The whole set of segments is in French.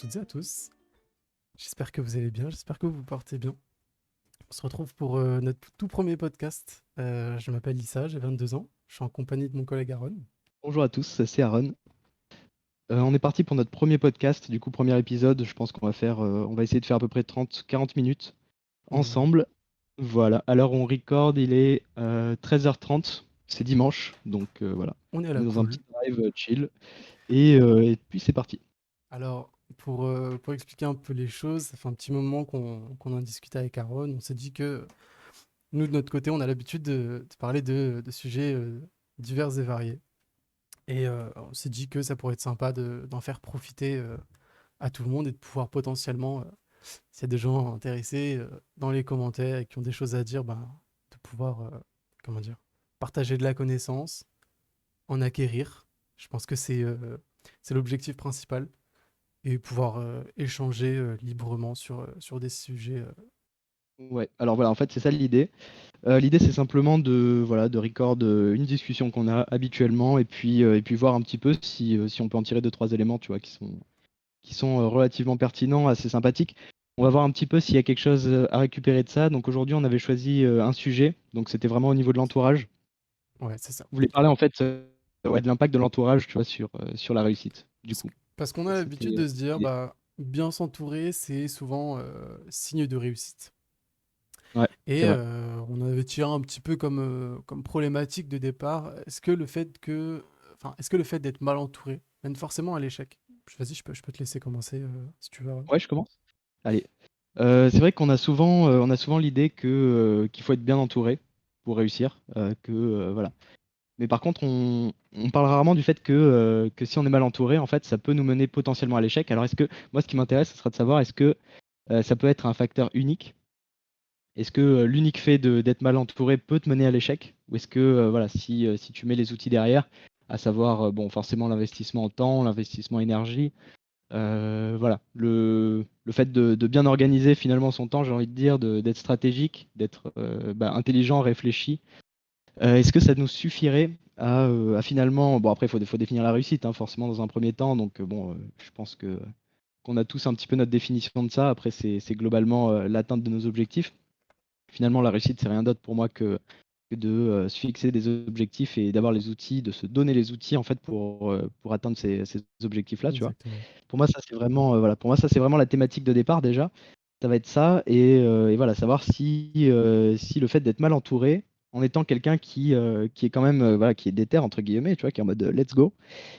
toutes et à tous. J'espère que vous allez bien, j'espère que vous vous portez bien. On se retrouve pour notre tout premier podcast. Je m'appelle Lisa, j'ai 22 ans. Je suis en compagnie de mon collègue Aaron. Bonjour à tous, c'est Aaron. On est parti pour notre premier podcast, du coup premier épisode. Je pense on va essayer de faire à peu près 30-40 minutes Ouais. ensemble. Voilà. À l'heure où on record, il est 13h30. C'est dimanche, donc voilà. On est à On la est dans un petit cool. drive chill et puis c'est parti. Alors, pour expliquer un peu les choses, ça fait un petit moment qu'on en discute avec Aaron. On s'est dit que nous, de notre côté, on a l'habitude de parler de sujets divers et variés. Et on s'est dit que ça pourrait être sympa d'en faire profiter à tout le monde et de pouvoir potentiellement, s'il y a des gens intéressés dans les commentaires et qui ont des choses à dire, ben, de pouvoir, comment dire, partager de la connaissance, en acquérir. Je pense que c'est l'objectif principal et pouvoir échanger librement sur des sujets. Ouais. Alors voilà, en fait c'est ça l'idée. L'idée c'est simplement de record une discussion qu'on a habituellement et puis voir un petit peu si on peut en tirer deux trois éléments, tu vois, qui sont relativement pertinents, assez sympathiques. On va voir un petit peu s'il y a quelque chose à récupérer de ça. Donc aujourd'hui, on avait choisi un sujet, donc c'était vraiment au niveau de l'entourage. Ouais, c'est ça. On voulait parler en fait ouais, de l'impact de l'entourage, tu vois, sur la réussite, du Parce, coup. parce qu'on a Donc l'habitude c'était de se dire, l'idée. bah, bien s'entourer, c'est souvent signe de réussite. Ouais, c'est Et vrai. on avait tiré un petit peu comme problématique de départ, est-ce que le fait d'être mal entouré mène forcément à l'échec? Vas-y, je peux te laisser commencer si tu veux. Ouais. Ouais, je commence. Allez. C'est vrai qu'on a souvent l'idée qu'il faut être bien entouré pour réussir, voilà. Mais par contre, on parle rarement du fait que si on est mal entouré, en fait, ça peut nous mener potentiellement à l'échec. Alors, moi, ce qui m'intéresse, ce sera de savoir, est-ce que ça peut être un facteur unique? Est-ce que l'unique fait d'être mal entouré peut te mener à l'échec? Ou est-ce que, voilà, si tu mets les outils derrière, à savoir, bon, forcément l'investissement en temps, l'investissement énergie, voilà, le fait de bien organiser finalement son temps, j'ai envie de dire, d'être stratégique, d'être intelligent, réfléchi, est-ce que ça nous suffirait à finalement, bon après il faut définir la réussite, hein, forcément dans un premier temps, donc bon, je pense que qu'on a tous un petit peu notre définition de ça. Après c'est globalement l'atteinte de nos objectifs. Finalement la réussite c'est rien d'autre pour moi que de se fixer des objectifs et d'avoir les outils, de se donner les outils en fait pour atteindre ces objectifs-là, tu vois. Exactement. Pour moi ça c'est vraiment voilà, pour moi ça c'est vraiment la thématique de départ déjà. Ça va être ça et voilà, savoir si le fait d'être mal entouré, en étant quelqu'un qui est quand même voilà, qui est déter entre guillemets, tu vois, qui est en mode let's go.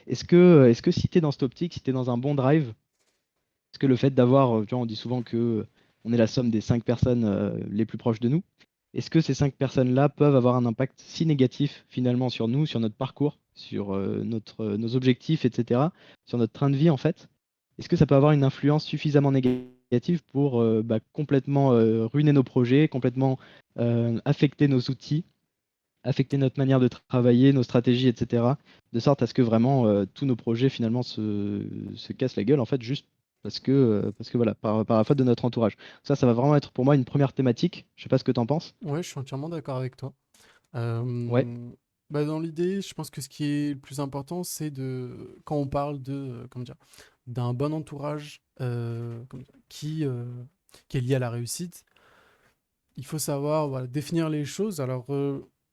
Est-ce que si tu es dans cette optique, si tu es dans un bon drive, est-ce que le fait d'avoir, tu vois, on dit souvent que on est la somme des 5 personnes les plus proches de nous. Est-ce que ces 5 personnes-là peuvent avoir un impact si négatif finalement sur nous, sur notre parcours, sur nos objectifs, etc., sur notre train de vie en fait? Est-ce que ça peut avoir une influence suffisamment négative pour complètement ruiner nos projets, complètement affecter nos outils, affecter notre manière de travailler, nos stratégies, etc., de sorte à ce que vraiment tous nos projets finalement se cassent la gueule en fait juste parce que voilà, par la faute de notre entourage. Ça va vraiment être pour moi une première thématique. Je sais pas ce que tu en penses. Ouais, je suis entièrement d'accord avec toi. Ouais, Euh, dans l'idée, je pense que ce qui est le plus important, c'est quand on parle comment dire, d'un bon entourage qui est lié à la réussite, il faut savoir voilà, définir les choses. Alors,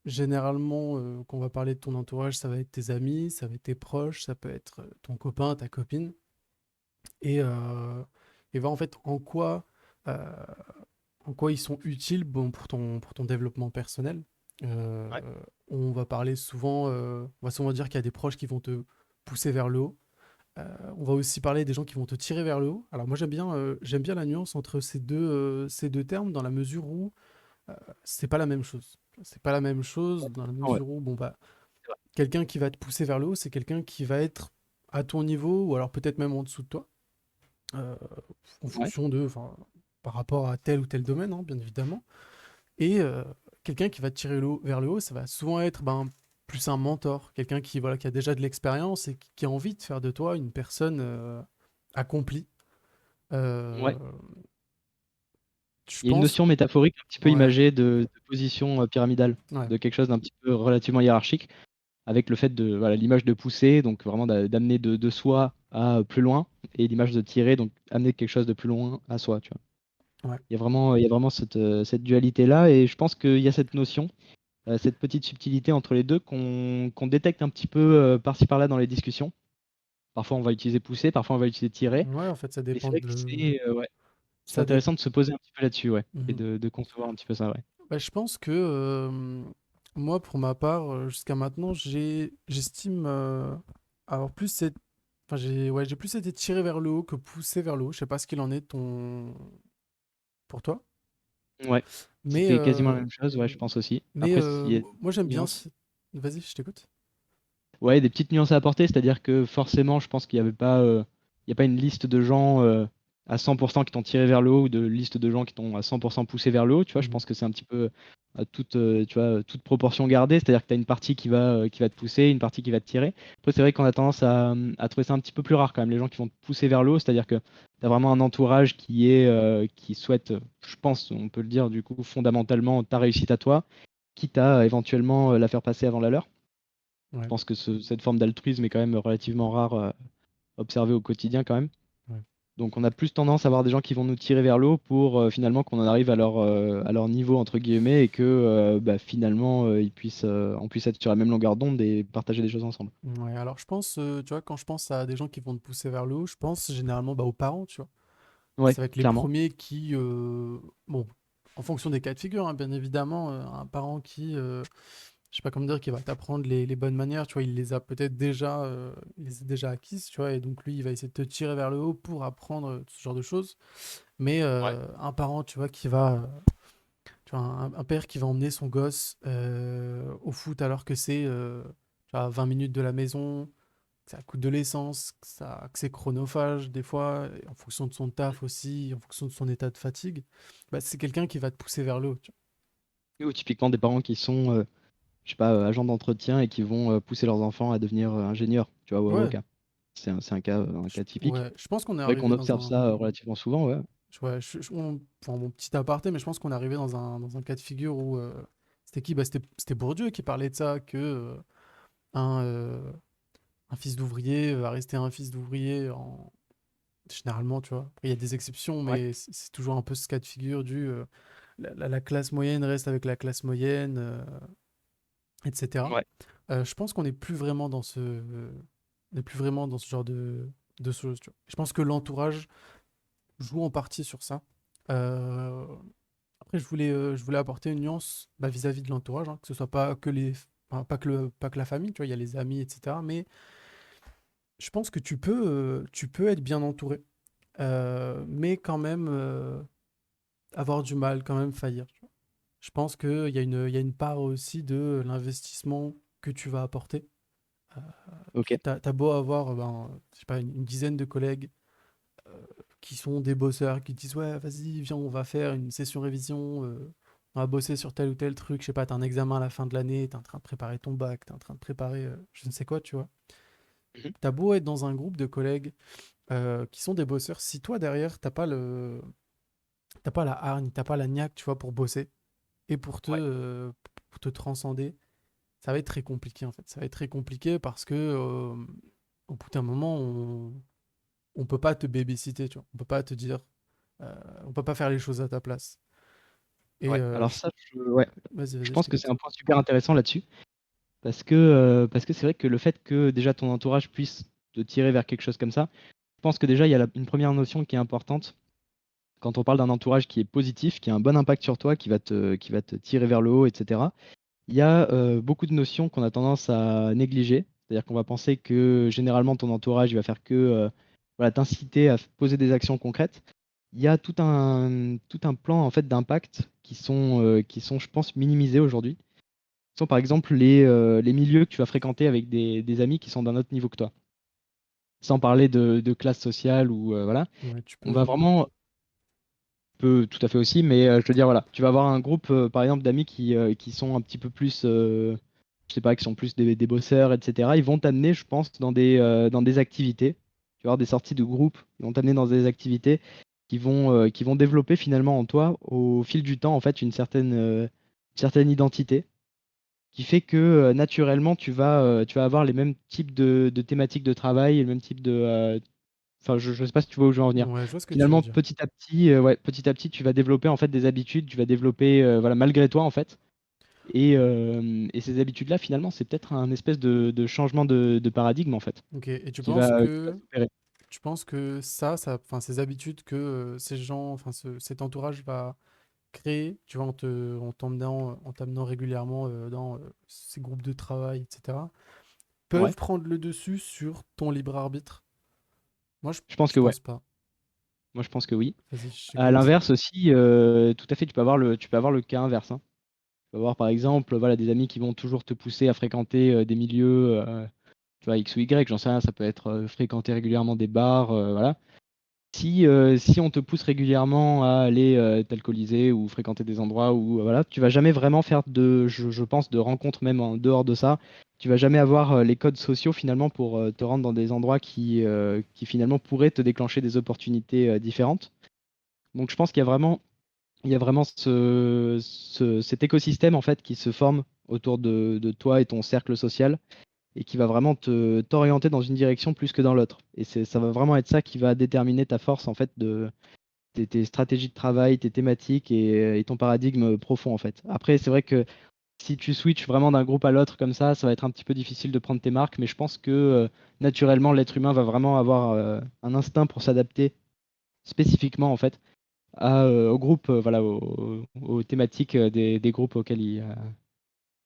généralement, quand on va parler de ton entourage, ça va être tes amis, ça va être tes proches, ça peut être ton copain, ta copine. Et, euh, et voir en fait euh, en quoi ils sont utiles bon, pour ton développement personnel. Euh, ouais, on va souvent dire qu'il y a des proches qui vont te pousser vers le haut. On va aussi parler des gens qui vont te tirer vers le haut. Alors moi j'aime bien la nuance entre ces deux termes dans la mesure où c'est pas la même chose. C'est pas la même chose dans la ouais, mesure où bon bah quelqu'un qui va te pousser vers le haut, c'est quelqu'un qui va être à ton niveau ou alors peut-être même en dessous de toi, euh, en ouais, fonction enfin, par rapport à tel ou tel domaine, hein, bien évidemment. Et quelqu'un qui va te tirer vers le haut, ça va souvent être plus un mentor, quelqu'un qui a déjà de l'expérience et qui a envie de faire de toi une personne accomplie. Euh, ouais. je Il y a une pense, notion métaphorique un petit peu ouais, imagée de position pyramidale, ouais, de quelque chose d'un petit peu relativement hiérarchique, avec le fait de voilà, l'image de pousser, donc vraiment d'amener de soi à plus loin et l'image de tirer, donc amener quelque chose de plus loin à soi, tu vois. Ouais. Il y a vraiment cette dualité-là et je pense qu'il y a cette notion, cette petite subtilité entre les deux qu'on détecte un petit peu par-ci par-là dans les discussions. Parfois on va utiliser pousser, parfois on va utiliser tirer. Ouais, en fait, ça Mais c'est dépend vrai que ouais, c'est ça dépend. intéressant de se poser un petit peu là-dessus, ouais, et de concevoir un petit peu ça, ouais. Bah, je pense que moi, pour ma part, jusqu'à maintenant, j'estime avoir plus cette... Enfin, j'ai plus été tiré vers le haut que poussé vers le haut. Je sais pas ce qu'il en est pour toi. Ouais, Mais, c'était quasiment la même chose, ouais, je pense aussi. mais Après, s'il y a des moi, j'aime bien... nuances. Vas-y, je t'écoute. Ouais, des petites nuances à apporter, c'est-à-dire que forcément, je pense qu'il n'y avait pas, il y a pas une liste de gens à 100% qui t'ont tiré vers le haut ou de liste de gens qui t'ont à 100% poussé vers le haut. Tu vois, je Mhm. pense que c'est un petit peu à tu vois, toute proportion gardée, c'est-à-dire que tu as une partie qui va te pousser, une partie qui va te tirer. Après, c'est vrai qu'on a tendance à trouver ça un petit peu plus rare quand même, les gens qui vont te pousser vers le haut, c'est-à-dire que tu as vraiment un entourage qui souhaite, je pense, on peut le dire du coup, fondamentalement ta réussite à toi, quitte à éventuellement la faire passer avant la leur. Je Ouais, pense que cette forme d'altruisme est quand même relativement rare observée au quotidien quand même. ouais. Donc on a plus tendance à avoir des gens qui vont nous tirer vers le haut pour finalement qu'on en arrive à leur niveau entre guillemets et que bah, finalement on puisse être sur la même longueur d'onde et partager des choses ensemble. Ouais, alors je pense, tu vois, quand je pense à des gens qui vont te pousser vers le haut, je pense généralement bah, aux parents, tu vois. Ouais, Ça va être les clairement. premiers qui, bon, en fonction des cas de figure, hein, bien évidemment, un parent qui, je sais pas comment dire, qui va t'apprendre les bonnes manières, tu vois, il les a peut-être déjà, il les a déjà acquises, tu vois, et donc lui, il va essayer de te tirer vers le haut pour apprendre ce genre de choses. Mais Ouais. un parent, tu vois, tu vois, un père qui va emmener son gosse au foot alors que c'est, tu vois, 20 minutes de la maison, que ça coûte de l'essence, que c'est chronophage des fois, et en fonction de son taf aussi, en fonction de son état de fatigue, bah, c'est quelqu'un qui va te pousser vers le haut, tu Ou typiquement des parents qui sont, je sais pas, agents d'entretien et qui vont pousser leurs enfants à devenir ingénieurs, tu vois, ou vois. Ouais, avocats. C'est un je, cas typique. ouais, je pense qu'on est C'est vrai qu'on arrivé dans observe un... ça relativement souvent, ouais. Ouais, enfin, mon petit aparté, mais je pense qu'on est arrivé dans un cas de figure où... c'était qui? Bah, c'était Bourdieu qui parlait de ça, que un, euh, un fils d'ouvrier va rester un fils d'ouvrier généralement, tu vois. Après, il y a des exceptions, Ouais. mais c'est toujours un peu ce cas de figure du la classe moyenne reste avec la classe moyenne, etc. Ouais. Je pense qu'on n'est plus vraiment dans on n'est plus vraiment dans ce genre de choses, tu vois. Je pense que l'entourage joue en partie sur ça. Euh, Après, je voulais apporter une nuance bah, vis-à-vis de l'entourage, hein, que ce soit pas que enfin, pas que la famille, tu vois, il y a les amis, etc. Mais je pense que tu peux être bien entouré, mais quand même avoir du mal, quand même faillir. Tu vois. Je pense il y a une part aussi de l'investissement que tu vas apporter. Euh, Ok. t'as beau avoir, ben, je sais pas, une dizaine de collègues qui sont des bosseurs, qui te disent ouais, vas-y, viens, on va faire une session révision, on va bosser sur tel ou tel truc. Je sais pas, t'as un examen à la fin de l'année, t'es en train de préparer ton bac, t'es en train de préparer je ne sais quoi, tu vois. Mhm. T'as beau être dans un groupe de collègues qui sont des bosseurs, si toi derrière, t'as pas la hargne, t'as pas la niaque, tu vois, pour bosser et Ouais. pour te transcender, ça va être très compliqué en fait. Ça va être très compliqué parce que au bout d'un moment, on peut pas te babysitter, tu vois. On peut pas te dire, on peut pas faire les choses à ta place. Et Ouais. Alors ça, ouais. Je vas-y, je pense que c'est t'écoute. un point super intéressant là-dessus. Parce que c'est vrai que le fait que déjà ton entourage puisse te tirer vers quelque chose comme ça, je pense que déjà il y a une première notion qui est importante quand on parle d'un entourage qui est positif, qui a un bon impact sur toi, qui va te tirer vers le haut, etc. Il y a beaucoup de notions qu'on a tendance à négliger. C'est-à-dire qu'on va penser que généralement ton entourage il va faire que voilà, t'inciter à poser des actions concrètes. Il y a tout un plan en fait d'impact qui sont, je pense, minimisés aujourd'hui sont par exemple les milieux que tu vas fréquenter avec des amis qui sont d'un autre niveau que toi. Sans parler de classe sociale ou voilà. Ouais, tu On va peux. vraiment, peut tout à fait aussi, mais je veux dire, voilà, tu vas avoir un groupe, par exemple, d'amis qui sont un petit peu plus, je sais pas, qui sont plus des bosseurs, etc. Ils vont t'amener, je pense, dans des activités. Tu vas avoir des sorties de groupe, ils vont t'amener dans des activités qui vont développer finalement en toi, au fil du temps, en fait, une certaine identité qui fait que naturellement, tu vas avoir les mêmes types de thématiques de travail, et le même type de. Enfin, je ne sais pas si tu vois où je veux en venir. Ouais, je vois ce que tu veux Finalement, dire. petit à petit, tu vas développer en fait des habitudes, tu vas développer, voilà, malgré toi en fait. Et ces habitudes-là, finalement, c'est peut-être un espèce de changement de paradigme en fait, Ok. Et qui va s'opérer. tu penses que enfin, ces habitudes que ces gens, enfin, cet entourage va créer, tu vois, en t'amenant régulièrement dans ces groupes de travail, etc., Ouais, peuvent prendre le dessus sur ton libre arbitre? Moi, je pense je que ouais. pense pas. Moi, je pense que oui. Vas-y, je À t'écoute. l'inverse aussi, tout à fait, tu peux avoir le cas inverse, hein. Tu peux avoir par exemple, voilà, des amis qui vont toujours te pousser à fréquenter des milieux, tu vois, X ou Y, j'en sais rien, ça peut être fréquenter régulièrement des bars, voilà. Si on te pousse régulièrement à aller t'alcooliser ou fréquenter des endroits où voilà, tu vas jamais vraiment faire je pense, de rencontres même en dehors de ça. Tu vas jamais avoir les codes sociaux finalement pour te rendre dans des endroits qui finalement pourraient te déclencher des opportunités différentes. Donc je pense il y a vraiment cet écosystème en fait qui se forme autour de toi et ton cercle social et qui va vraiment t'orienter dans une direction plus que dans l'autre. Et ça va vraiment être ça qui va déterminer ta force en fait tes stratégies de travail, tes thématiques et ton paradigme profond en fait. Après, c'est vrai que si tu switches vraiment d'un groupe à l'autre comme ça va être un petit peu difficile de prendre tes marques, mais je pense que naturellement l'être humain va vraiment avoir un instinct pour s'adapter spécifiquement en fait au groupe, voilà, aux thématiques des groupes auxquels il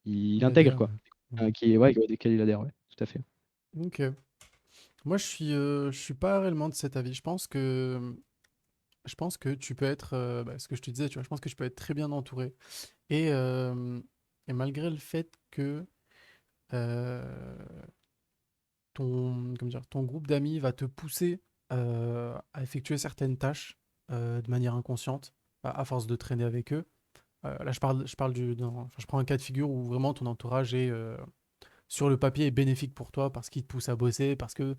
Il intègre adhère, quoi. ouais. Mm. Ouais, desquels il adhère, ouais, tout à fait. Ok. Moi, je suis pas réellement de cet avis. Je pense que tu peux être, bah, ce que je te disais, tu vois, je pense que tu peux être très bien entouré. Et, euh, et malgré le fait que euh, comment dire, ton groupe d'amis va te pousser à effectuer certaines tâches de manière inconsciente, à force de traîner avec eux. Là, je parle enfin, je prends un cas de figure où vraiment ton entourage est, sur le papier, est bénéfique pour toi parce qu'il te pousse à bosser, parce que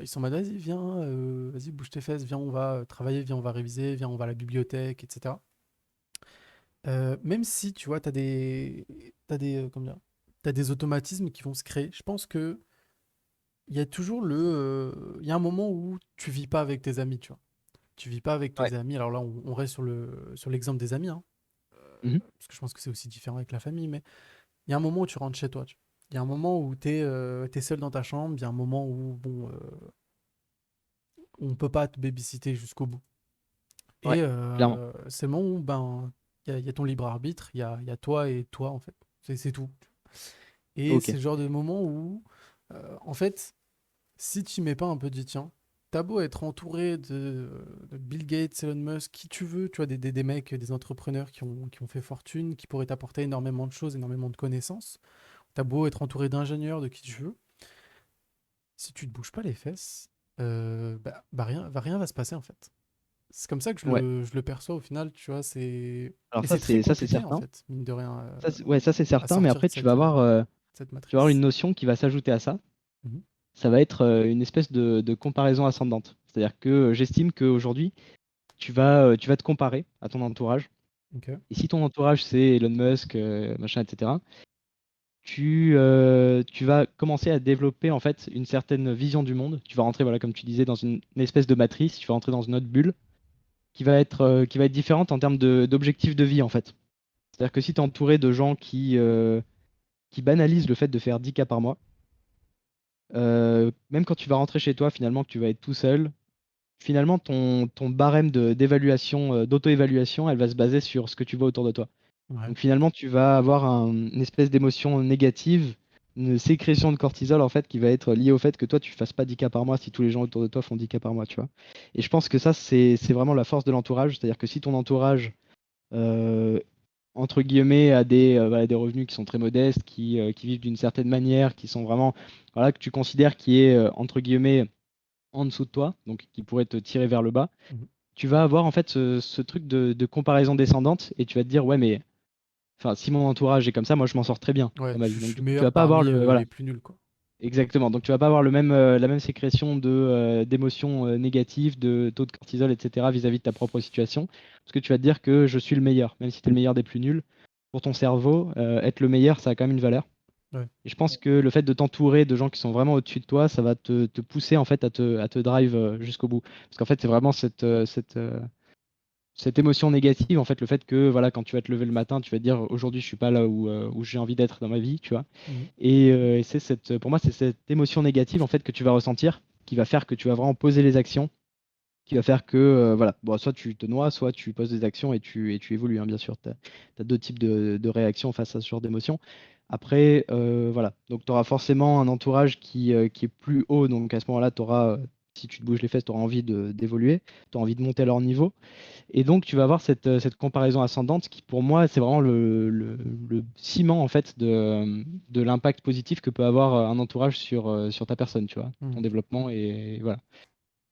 ils sont en mode vas-y, viens, vas-y, bouge tes fesses, viens, on va travailler, viens, on va réviser, viens, on va à la bibliothèque, etc. Même si, tu vois, comment dire, t'as des automatismes qui vont se créer, je pense que il y a toujours il y a un moment où tu vis pas avec tes amis, tu vois. Tu vis pas avec Ouais. tes amis. Alors là, on reste sur l'exemple des amis, hein, Mhm. parce que je pense que c'est aussi différent avec la famille, mais il y a un moment où tu rentres chez toi, tu vois. Il y a un moment où t'es seul dans ta chambre, il y a un moment où, bon, on peut pas te babysitter jusqu'au bout. Ouais, Et clairement. c'est le moment où, ben, il y a ton libre arbitre, il y a toi et toi, en fait. C'est tout. Et Ok. c'est le genre de moment où, en fait, si tu mets pas un peu du tien, t'as beau être entouré de Bill Gates, Elon Musk, qui tu veux, tu vois, des mecs, des entrepreneurs qui ont fait fortune, qui pourraient t'apporter énormément de choses, énormément de connaissances. T'as beau être entouré d'ingénieurs, de qui tu veux. Si tu te bouges pas les fesses, rien va se passer, en fait. C'est comme ça que Ouais. je le perçois au final, tu vois, c'est... Alors Et c'est très ça c'est compliqué, en certain. fait, mine de rien, Ouais, ça c'est à certain, mais sortir après de cette tu vas avoir une matrice. notion qui va s'ajouter à ça. Mhm. Ça va être une espèce de comparaison ascendante. C'est-à-dire que j'estime qu'aujourd'hui, tu vas te comparer à ton entourage. Ok. Et si ton entourage c'est Elon Musk, machin, etc., tu vas commencer à développer en fait une certaine vision du monde. Tu vas rentrer, voilà, comme tu disais, dans une espèce de matrice. Tu vas rentrer dans une autre bulle qui va être différente en termes d'objectifs de vie en fait. C'est-à-dire que si tu es entouré de gens qui banalisent le fait de faire 10K par mois, même quand tu vas rentrer chez toi, finalement, que tu vas être tout seul, finalement, ton barème d'évaluation, d'auto-évaluation, elle va se baser sur ce que tu vois autour de toi. Ouais. Donc finalement, tu vas avoir une espèce d'émotion négative, une sécrétion de cortisol en fait qui va être liée au fait que toi tu fasses pas 10K par mois si tous les gens autour de toi font 10K par mois, tu vois. Et je pense que ça, c'est vraiment la force de l'entourage, c'est-à-dire que si ton entourage euh, entre guillemets, à voilà, des revenus qui sont très modestes, qui vivent d'une certaine manière, qui sont vraiment, voilà, que tu considères qui est, entre guillemets, en dessous de toi, donc qui pourrait te tirer vers le bas, Mhm. tu vas avoir en fait ce truc de comparaison descendante et tu vas te dire, ouais, mais enfin, si mon entourage est comme ça, moi je m'en sors très bien Ouais, dans ma vie. je Donc suis du coup, tu meilleur vas pas avoir parmi le, voilà, les plus nuls, quoi. exactement. Donc tu vas pas avoir la même sécrétion d'émotions négatives, de taux de cortisol, etc. vis-à-vis de ta propre situation, parce que tu vas te dire que je suis le meilleur, même si tu es le meilleur des plus nuls. pour ton cerveau, être le meilleur, ça a quand même une valeur. Ouais. Et je pense que le fait de t'entourer de gens qui sont vraiment au-dessus de toi, ça va te pousser en fait à te drive jusqu'au bout. Parce qu'en fait, c'est vraiment cette émotion négative, en fait, le fait que voilà, quand tu vas te lever le matin, tu vas te dire aujourd'hui, je suis pas là où j'ai envie d'être dans ma vie, tu vois. Mhm. Et pour moi, c'est cette émotion négative en fait que tu vas ressentir, qui va faire que tu vas vraiment poser les actions, qui va faire que voilà, bon, soit tu te noies, soit tu poses des actions et tu évolues, hein, bien sûr. Tu as deux types de réactions face à ce genre d'émotion. Après, voilà, donc tu auras forcément un entourage qui est plus haut, donc à ce moment-là, si tu te bouges les fesses, tu auras envie d'évoluer, tu auras envie de monter à leur niveau. Et donc, tu vas avoir cette comparaison ascendante qui, pour moi, c'est vraiment le ciment en fait de l'impact positif que peut avoir un entourage sur ta personne, tu vois, ton Mhm. développement et voilà,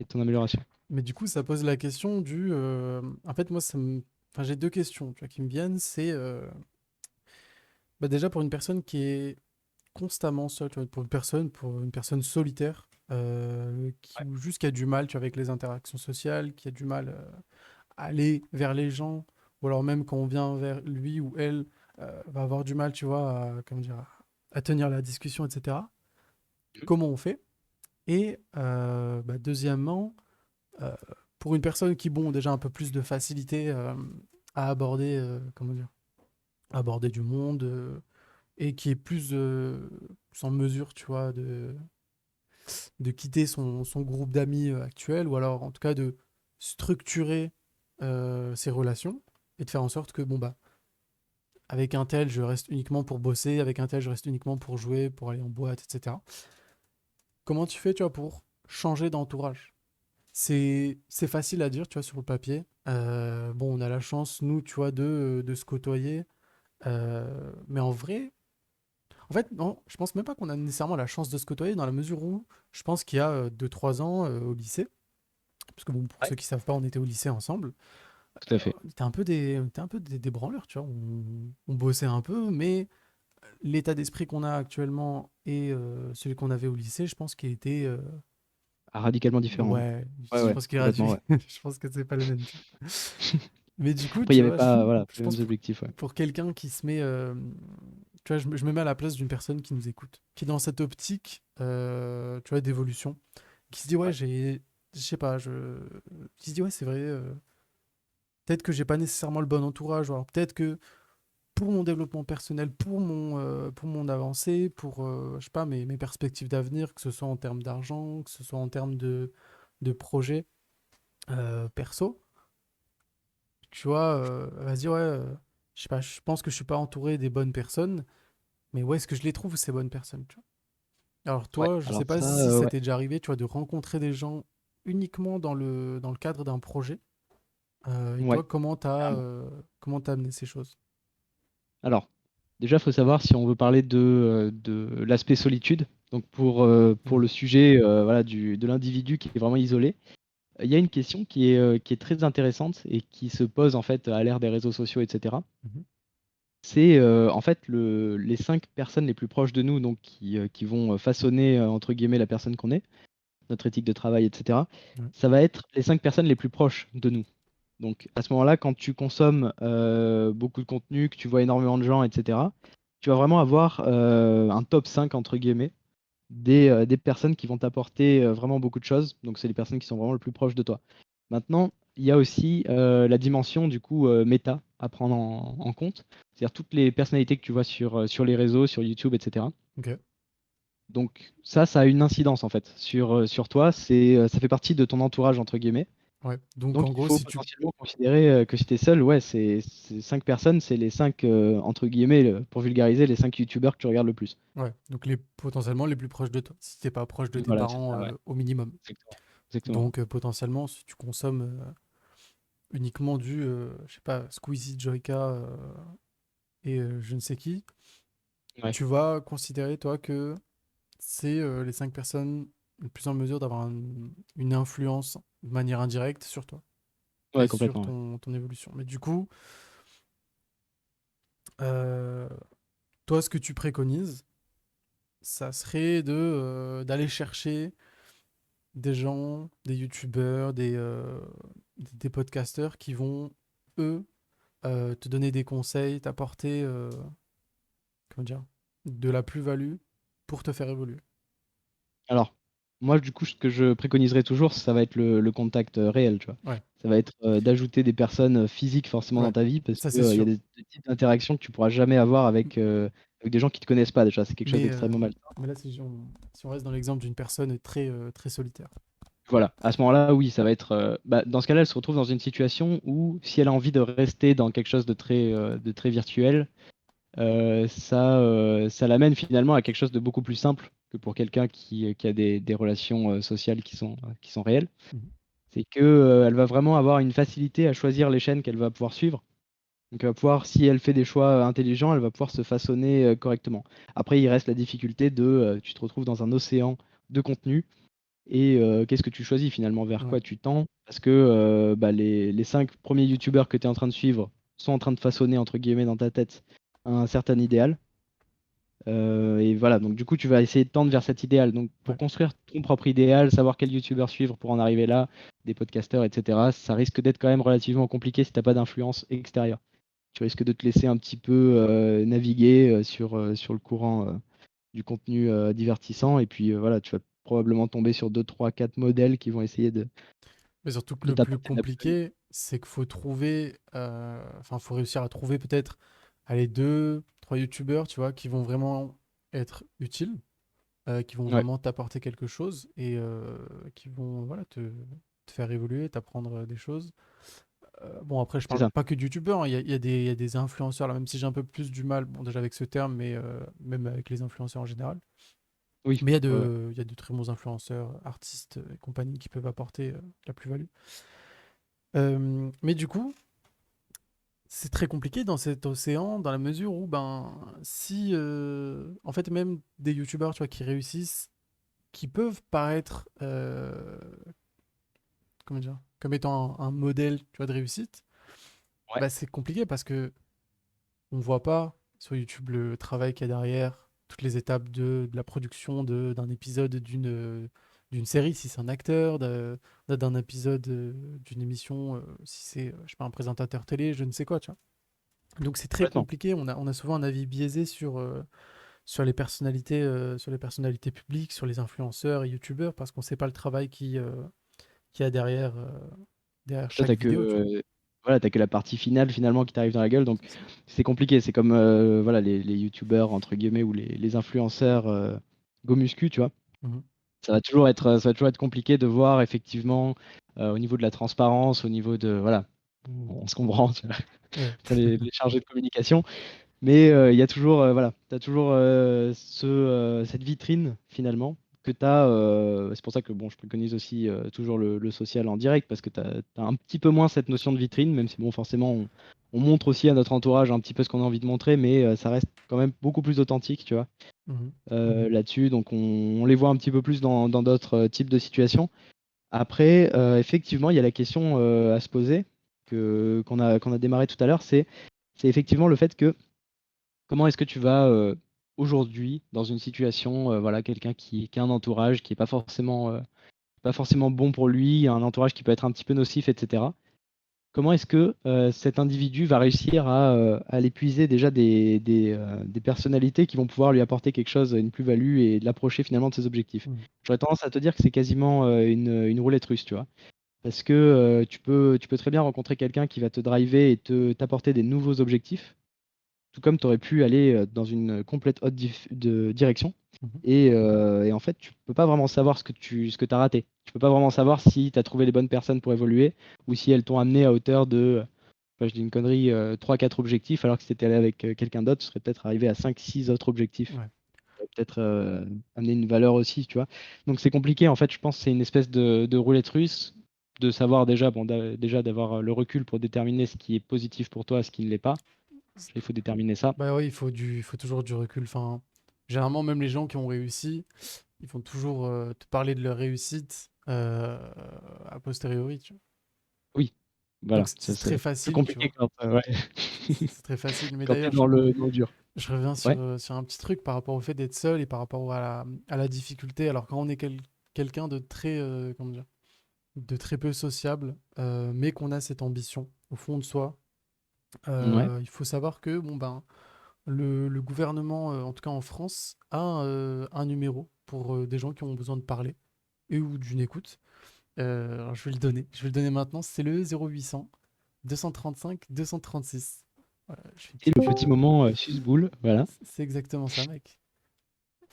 et ton amélioration. Mais du coup, ça pose la question du. En fait, moi, enfin, j'ai deux questions tu vois, qui me viennent. C'est bah, déjà pour une personne qui est constamment seule, tu vois, pour une personne solitaire, ou juste qui a du mal tu vois, avec les interactions sociales, qui a du mal à aller vers les gens, ou alors même quand on vient vers lui ou elle, va avoir du mal, tu vois, comment dire, à tenir la discussion, etc. Comment on fait? Et bah, deuxièmement, euh, pour une personne qui, bon, déjà un peu plus de facilité à aborder, comment dire, à aborder du monde, et qui est plus en mesure, tu vois, de quitter son groupe d'amis actuel, ou alors en tout cas de structurer ses relations et de faire en sorte que, bon, bah, avec un tel, je reste uniquement pour bosser, avec un tel, je reste uniquement pour jouer, pour aller en boîte, etc. Comment tu fais, tu vois, pour changer d'entourage? C'est facile à dire, tu vois, sur le papier. Bon, on a la chance, nous, tu vois, de se côtoyer. Mais en vrai, en fait, non, je pense même pas qu'on a nécessairement la chance de se côtoyer dans la mesure où je pense qu'il y a 2-3 ans au lycée, parce que bon, pour Ouais. ceux qui savent pas, on était au lycée ensemble. Tout à fait. On était un peu des branleurs, tu vois. On bossait un peu, mais l'état d'esprit qu'on a actuellement et celui qu'on avait au lycée, je pense qu'il était. Ah, radicalement différent, hein. Ouais, Ouais, je ouais, pense qu'il est complètement, gratuit. ouais. Je pense que c'est pas le même, tu vois. Mais du coup, Après, il n'y tu avait vois, pas, voilà, je les pense mêmes objectifs, ouais. pour quelqu'un qui se met. Tu vois, je me mets à la place d'une personne qui nous écoute, qui est dans cette optique, tu vois, d'évolution, qui se dit, ouais, Ouais. je sais pas, qui se dit, ouais, c'est vrai, peut-être que j'ai pas nécessairement le bon entourage, ou alors peut-être que pour mon développement personnel, pour mon avancée, pour, je sais pas, mes perspectives d'avenir, que ce soit en termes d'argent, que ce soit en termes de projets perso, tu vois, vas-y, ouais, je sais pas, je pense que je suis pas entouré des bonnes personnes, mais où est-ce que je les trouve, ces bonnes personnes, tu vois? Alors Ouais. toi, je sais Alors pas ça, si ça ouais. t'est déjà arrivé, tu vois, de rencontrer des gens uniquement dans le cadre d'un projet. Et Ouais, toi, carrément. comment t'as amené ces choses? Alors, déjà, il faut savoir si on veut parler de l'aspect solitude. Donc, pour Mhm. le sujet voilà, de l'individu qui est vraiment isolé, il y a une question qui est très intéressante et qui se pose en fait à l'ère des réseaux sociaux, etc. Mhm. C'est en fait les 5 personnes les plus proches de nous, donc qui vont façonner entre guillemets la personne qu'on est, notre éthique de travail, etc. Ouais. Ça va être les 5 personnes les plus proches de nous. Donc à ce moment-là, quand tu consommes beaucoup de contenu, que tu vois énormément de gens, etc., tu vas vraiment avoir un top 5 entre guillemets des personnes qui vont t'apporter vraiment beaucoup de choses. Donc c'est les personnes qui sont vraiment le plus proches de toi. Maintenant, il y a aussi la dimension du coup méta à prendre en compte, c'est-à-dire toutes les personnalités que tu vois sur les réseaux, sur YouTube, etc. Ok. Donc ça a une incidence en fait sur toi. Ça fait partie de ton entourage entre guillemets. Ouais. Donc Donc en il gros, faut si tu... potentiellement considérer que si tu es seul, ouais, c'est 5 personnes, c'est les 5 entre guillemets, pour vulgariser, les 5 youtubeurs que tu regardes le plus. Ouais. Donc potentiellement les plus proches de toi, si t'es pas proche de tes Voilà, c'est parents ça, ouais. au minimum. Exactement. Exactement. Donc potentiellement, si tu consommes uniquement je sais pas, Squeezie, Joyka et je ne sais qui, Ouais, tu vas considérer toi que c'est les 5 personnes les plus en mesure d'avoir une influence de manière indirecte sur toi et ouais, sur complètement. Ouais. ton évolution. Mais du coup, euh, toi, ce que tu préconises, ça serait d'aller chercher des gens, des youtubeurs, des podcasteurs qui vont, eux, te donner des conseils, t'apporter, comment dire, de la plus-value pour te faire évoluer. Alors, moi, du coup, ce que je préconiserais toujours, ça va être le contact réel, tu vois. Ouais, Ça va être d'ajouter des personnes physiques forcément dans ouais, ta vie parce ça que, c'est il y a sûr. des types d'interactions que tu pourras jamais avoir avec des gens qui te connaissent pas déjà. C'est quelque chose Mais, d'extrêmement malsain. mais là, si on reste dans l'exemple d'une personne très, très solitaire. Voilà, à ce moment-là, oui, ça va être. Bah, dans ce cas-là, elle se retrouve dans une situation où, si elle a envie de rester dans quelque chose de très virtuel, ça l'amène finalement à quelque chose de beaucoup plus simple que pour quelqu'un qui a des relations sociales qui sont réelles. Mhm. C'est que, elle va vraiment avoir une facilité à choisir les chaînes qu'elle va pouvoir suivre. Donc, elle va pouvoir, si elle fait des choix intelligents, elle va pouvoir se façonner correctement. Après, il reste la difficulté tu te retrouves dans un océan de contenu et qu'est-ce que tu choisis finalement, vers Ouais. quoi tu tends? Parce que bah, les 5 premiers youtubeurs que tu es en train de suivre sont en train de façonner, entre guillemets, dans ta tête un certain idéal. Et voilà, donc du coup, tu vas essayer de tendre vers cet idéal. Donc, pour Ouais. construire ton propre idéal, savoir quel youtubeur suivre pour en arriver là, des podcasteurs, etc., ça risque d'être quand même relativement compliqué si t'as pas d'influence extérieure. Tu risques de te laisser un petit peu naviguer sur le courant du contenu divertissant. Et puis voilà, tu vas probablement tomber sur 2 3 4 modèles qui vont essayer Mais surtout que de le plus t'apporter de la plus-value. compliqué, c'est qu'il faut trouver, enfin, faut réussir à trouver peut-être, allez, deux, trois youtubeurs, tu vois, qui vont vraiment être utiles, qui vont Ouais, vraiment t'apporter quelque chose et qui vont, voilà, te faire évoluer, t'apprendre des choses. Bon, après, je c'est parle ça. pas que de youtubeurs, hein, il y a des influenceurs, là, même si j'ai un peu plus du mal, bon, déjà avec ce terme, mais même avec les influenceurs en général. Oui, Mais ouais, ouais. il y a de très bons influenceurs, artistes et compagnie qui peuvent apporter la plus-value. Mais du coup, c'est très compliqué dans cet océan, dans la mesure où, ben, si, en fait, même des youtubeurs, tu vois, qui réussissent, qui peuvent paraître, comment dire, comme étant un modèle, tu vois, de réussite, Ouais, bah, c'est compliqué parce que on voit pas sur YouTube le travail qu'il y a derrière, toutes les étapes de la production d'un épisode d'une série, si c'est un acteur, d'un épisode d'une émission, si c'est, je sais pas, un présentateur télé, je ne sais quoi, tu vois. Donc c'est très complètement. compliqué. On a souvent un avis biaisé sur les personnalités publiques, sur les influenceurs et youtubeurs, parce qu'on ne sait pas le travail qui y a derrière Toi, chaque vidéo, tu vois. voilà, t'as que la partie finale finalement qui t'arrive dans la gueule, donc C'est ça. c'est compliqué. C'est comme voilà, les youtubeurs entre guillemets ou les influenceurs go muscu, tu vois. Mhm. Ça va toujours être compliqué de voir effectivement au niveau de la transparence, au niveau de voilà, on se comprend, tu vois, Ouais. entre les chargés de communication. Mais il y a toujours, voilà, tu as toujours cette vitrine finalement que tu as. C'est pour ça que bon, je préconise aussi toujours le social en direct parce que tu as un petit peu moins cette notion de vitrine, même si bon, forcément, on montre aussi à notre entourage un petit peu ce qu'on a envie de montrer, mais ça reste quand même beaucoup plus authentique, tu vois, Mhm. là-dessus. Donc on les voit un petit peu plus dans d'autres types de situations. Après, effectivement, il y a la question à se poser qu'on a démarré tout à l'heure, c'est effectivement le fait que comment est-ce que tu vas aujourd'hui dans une situation, voilà, quelqu'un qui a un entourage qui est pas forcément bon pour lui, un entourage qui peut être un petit peu nocif, etc. Comment est-ce que cet individu va réussir à l'épuiser déjà des personnalités qui vont pouvoir lui apporter quelque chose, une plus-value et de l'approcher finalement de ses objectifs? Mhm. J'aurais tendance à te dire que c'est quasiment une roulette russe, tu vois. Parce que tu peux très bien rencontrer quelqu'un qui va te driver et t'apporter des nouveaux objectifs tout comme tu aurais pu aller dans une complète autre direction. Mhm. Et en fait, tu peux pas vraiment savoir ce que tu as raté. Tu peux pas vraiment savoir si tu as trouvé les bonnes personnes pour évoluer ou si elles t'ont amené à hauteur de, enfin, je dis une connerie, 3-4 objectifs, alors que si tu étais allé avec quelqu'un d'autre, tu serais peut-être arrivé à 5-6 autres objectifs. Ouais. Ça aurait peut-être amené une valeur aussi, tu vois. Donc c'est compliqué, en fait, je pense que c'est une espèce de roulette russe, de savoir déjà, bon, déjà d'avoir le recul pour déterminer ce qui est positif pour toi, ce qui ne l'est pas. Il faut déterminer ça. Bah oui, il faut toujours du recul. Enfin, généralement, même les gens qui ont réussi, ils vont toujours te parler de leur réussite a posteriori, tu vois. Oui, Donc voilà, c'est très c'est plus facile, tu compliqué vois. quand, ouais, C'est très facile. Mais quand tu es d'ailleurs, dans le dur. je reviens Ouais, sur un petit truc par rapport au fait d'être seul et par rapport à la difficulté. Alors quand on est quelqu'un de très, comment dire, de très peu sociable, mais qu'on a cette ambition au fond de soi Ouais. Il faut savoir que bon ben le gouvernement, en tout cas en France, a un numéro pour des gens qui ont besoin de parler et ou d'une écoute. Alors je vais le donner. Je vais le donner maintenant. C'est le 0800 235 236. Voilà, je fais une Et petite le pub. petit moment susboule, voilà. C'est exactement ça, mec.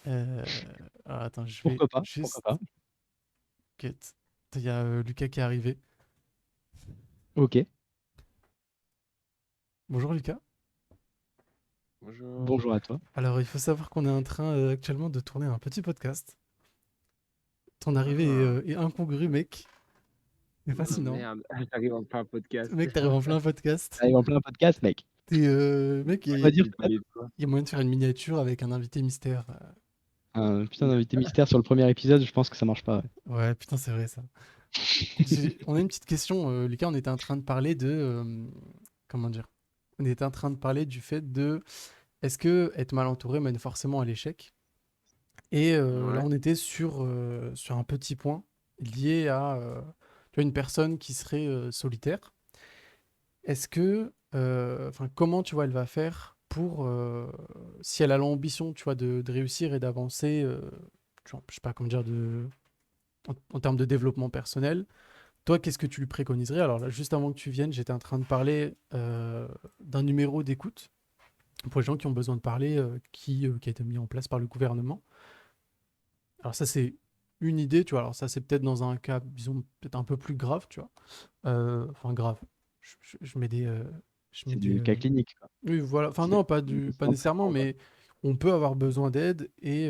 Euh, alors attends, je vais Pourquoi pas? Pourquoi juste pas? cut. Il y a Lucas qui est arrivé. Ok. Bonjour Lucas. Bonjour. Bonjour à toi. Alors il faut savoir qu'on est en train actuellement de tourner un petit podcast. Ton arrivée Ah, est incongrue, mec. C'est fascinant. merde, j'arrive en plein podcast. Mec, t'arrives en plein podcast. T'arrives en plein podcast, mec. Mec, On va dire J'ai peut-être parlé de toi. y a moyen de faire une miniature avec un invité mystère. un putain d'invité mystère sur le premier épisode, je pense que ça marche pas. Ouais. Ouais, putain, c'est vrai ça. On a une petite question, Lucas. On était en train de parler de. Comment dire? On était en train de parler du fait de. Est-ce que être mal entouré mène forcément à l'échec? Et là, Ouais. on était sur un petit point lié à tu vois, une personne qui serait solitaire. Est-ce que, enfin, comment tu vois, elle va faire pour, si elle a l'ambition, tu vois, de réussir et d'avancer, tu vois, je sais pas comment dire, en termes de développement personnel, toi, qu'est-ce que tu lui préconiserais? Alors là, juste avant que tu viennes, j'étais en train de parler d'un numéro d'écoute pour les gens qui ont besoin de parler, qui a été mis en place par le gouvernement. Alors ça, c'est une idée, tu vois. Alors ça, c'est peut-être dans un cas, disons, peut-être un peu plus grave, tu vois. Enfin, grave. Je mets des... je mets C'est du... des cas cliniques, quoi. Oui, voilà. Enfin, C'est non, une pas santé nécessairement, quoi. mais on peut avoir besoin d'aide et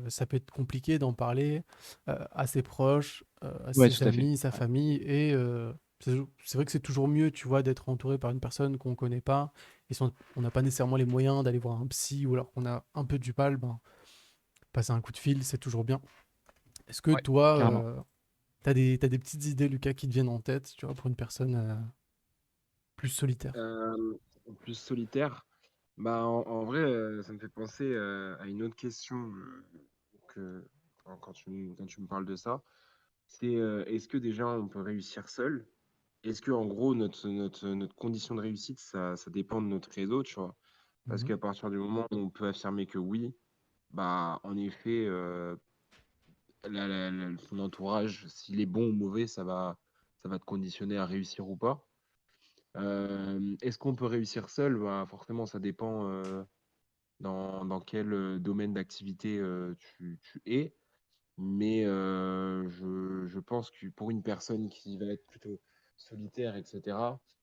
ça peut être compliqué d'en parler à ses proches, à Ouais, ses tout à fait. amis, sa Ouais. famille. Et c'est vrai que c'est toujours mieux, tu vois, d'être entouré par une personne qu'on connaît pas. Et si on n'a pas nécessairement les moyens d'aller voir un psy ou alors qu'on a un peu du mal, ben, passer un coup de fil, c'est toujours bien. Est-ce que Ouais, toi, carrément. t'as des petites idées, Lucas, qui te viennent en tête, tu vois, pour une personne plus solitaire? Plus solitaire. Bah, en vrai, ça me fait penser à une autre question que quand tu me parles de ça. C'est est-ce que déjà on peut réussir seul? Est-ce que en gros notre condition de réussite, ça dépend de notre réseau, tu vois? Parce Mhm, qu'à partir du moment où on peut affirmer que oui, bah en effet, ton entourage, s'il est bon ou mauvais, ça va te conditionner à réussir ou pas. Est-ce qu'on peut réussir seul? Bah, forcément, ça dépend dans quel domaine d'activité tu es. Mais je pense que pour une personne qui va être plutôt solitaire, etc.,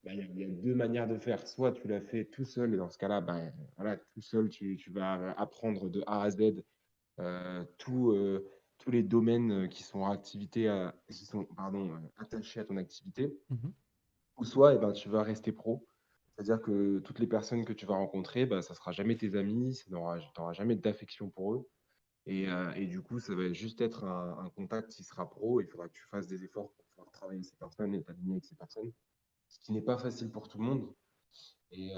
bah, il y a deux manières de faire. Soit tu l'as fait tout seul, et dans ce cas-là, bah, voilà, tout seul, tu vas apprendre de A à Z tous les domaines qui sont pardon, attachés à ton activité. mhm, Ou soit eh ben, tu vas rester pro. C'est-à-dire que toutes les personnes que tu vas rencontrer, bah, ça ne sera jamais tes amis, tu n'auras jamais d'affection pour eux. Et du coup, ça va juste être un contact qui sera pro. Il faudra que tu fasses des efforts pour pouvoir travailler avec ces personnes et t'aligner avec ces personnes, ce qui n'est pas facile pour tout le monde. Et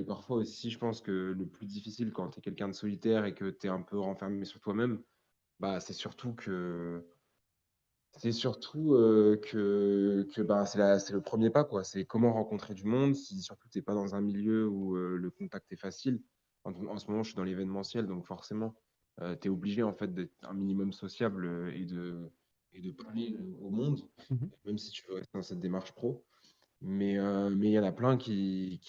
parfois aussi, je pense que le plus difficile quand tu es quelqu'un de solitaire et que tu es un peu renfermé sur toi-même, bah, c'est surtout que bah, c'est le premier pas, quoi. C'est comment rencontrer du monde, si surtout tu n'es pas dans un milieu où le contact est facile. En ce moment, je suis dans l'événementiel, donc forcément, tu es obligé en fait d'être un minimum sociable et de parler au monde, mhm, même si tu veux rester dans cette démarche pro. Mais il y en a plein qui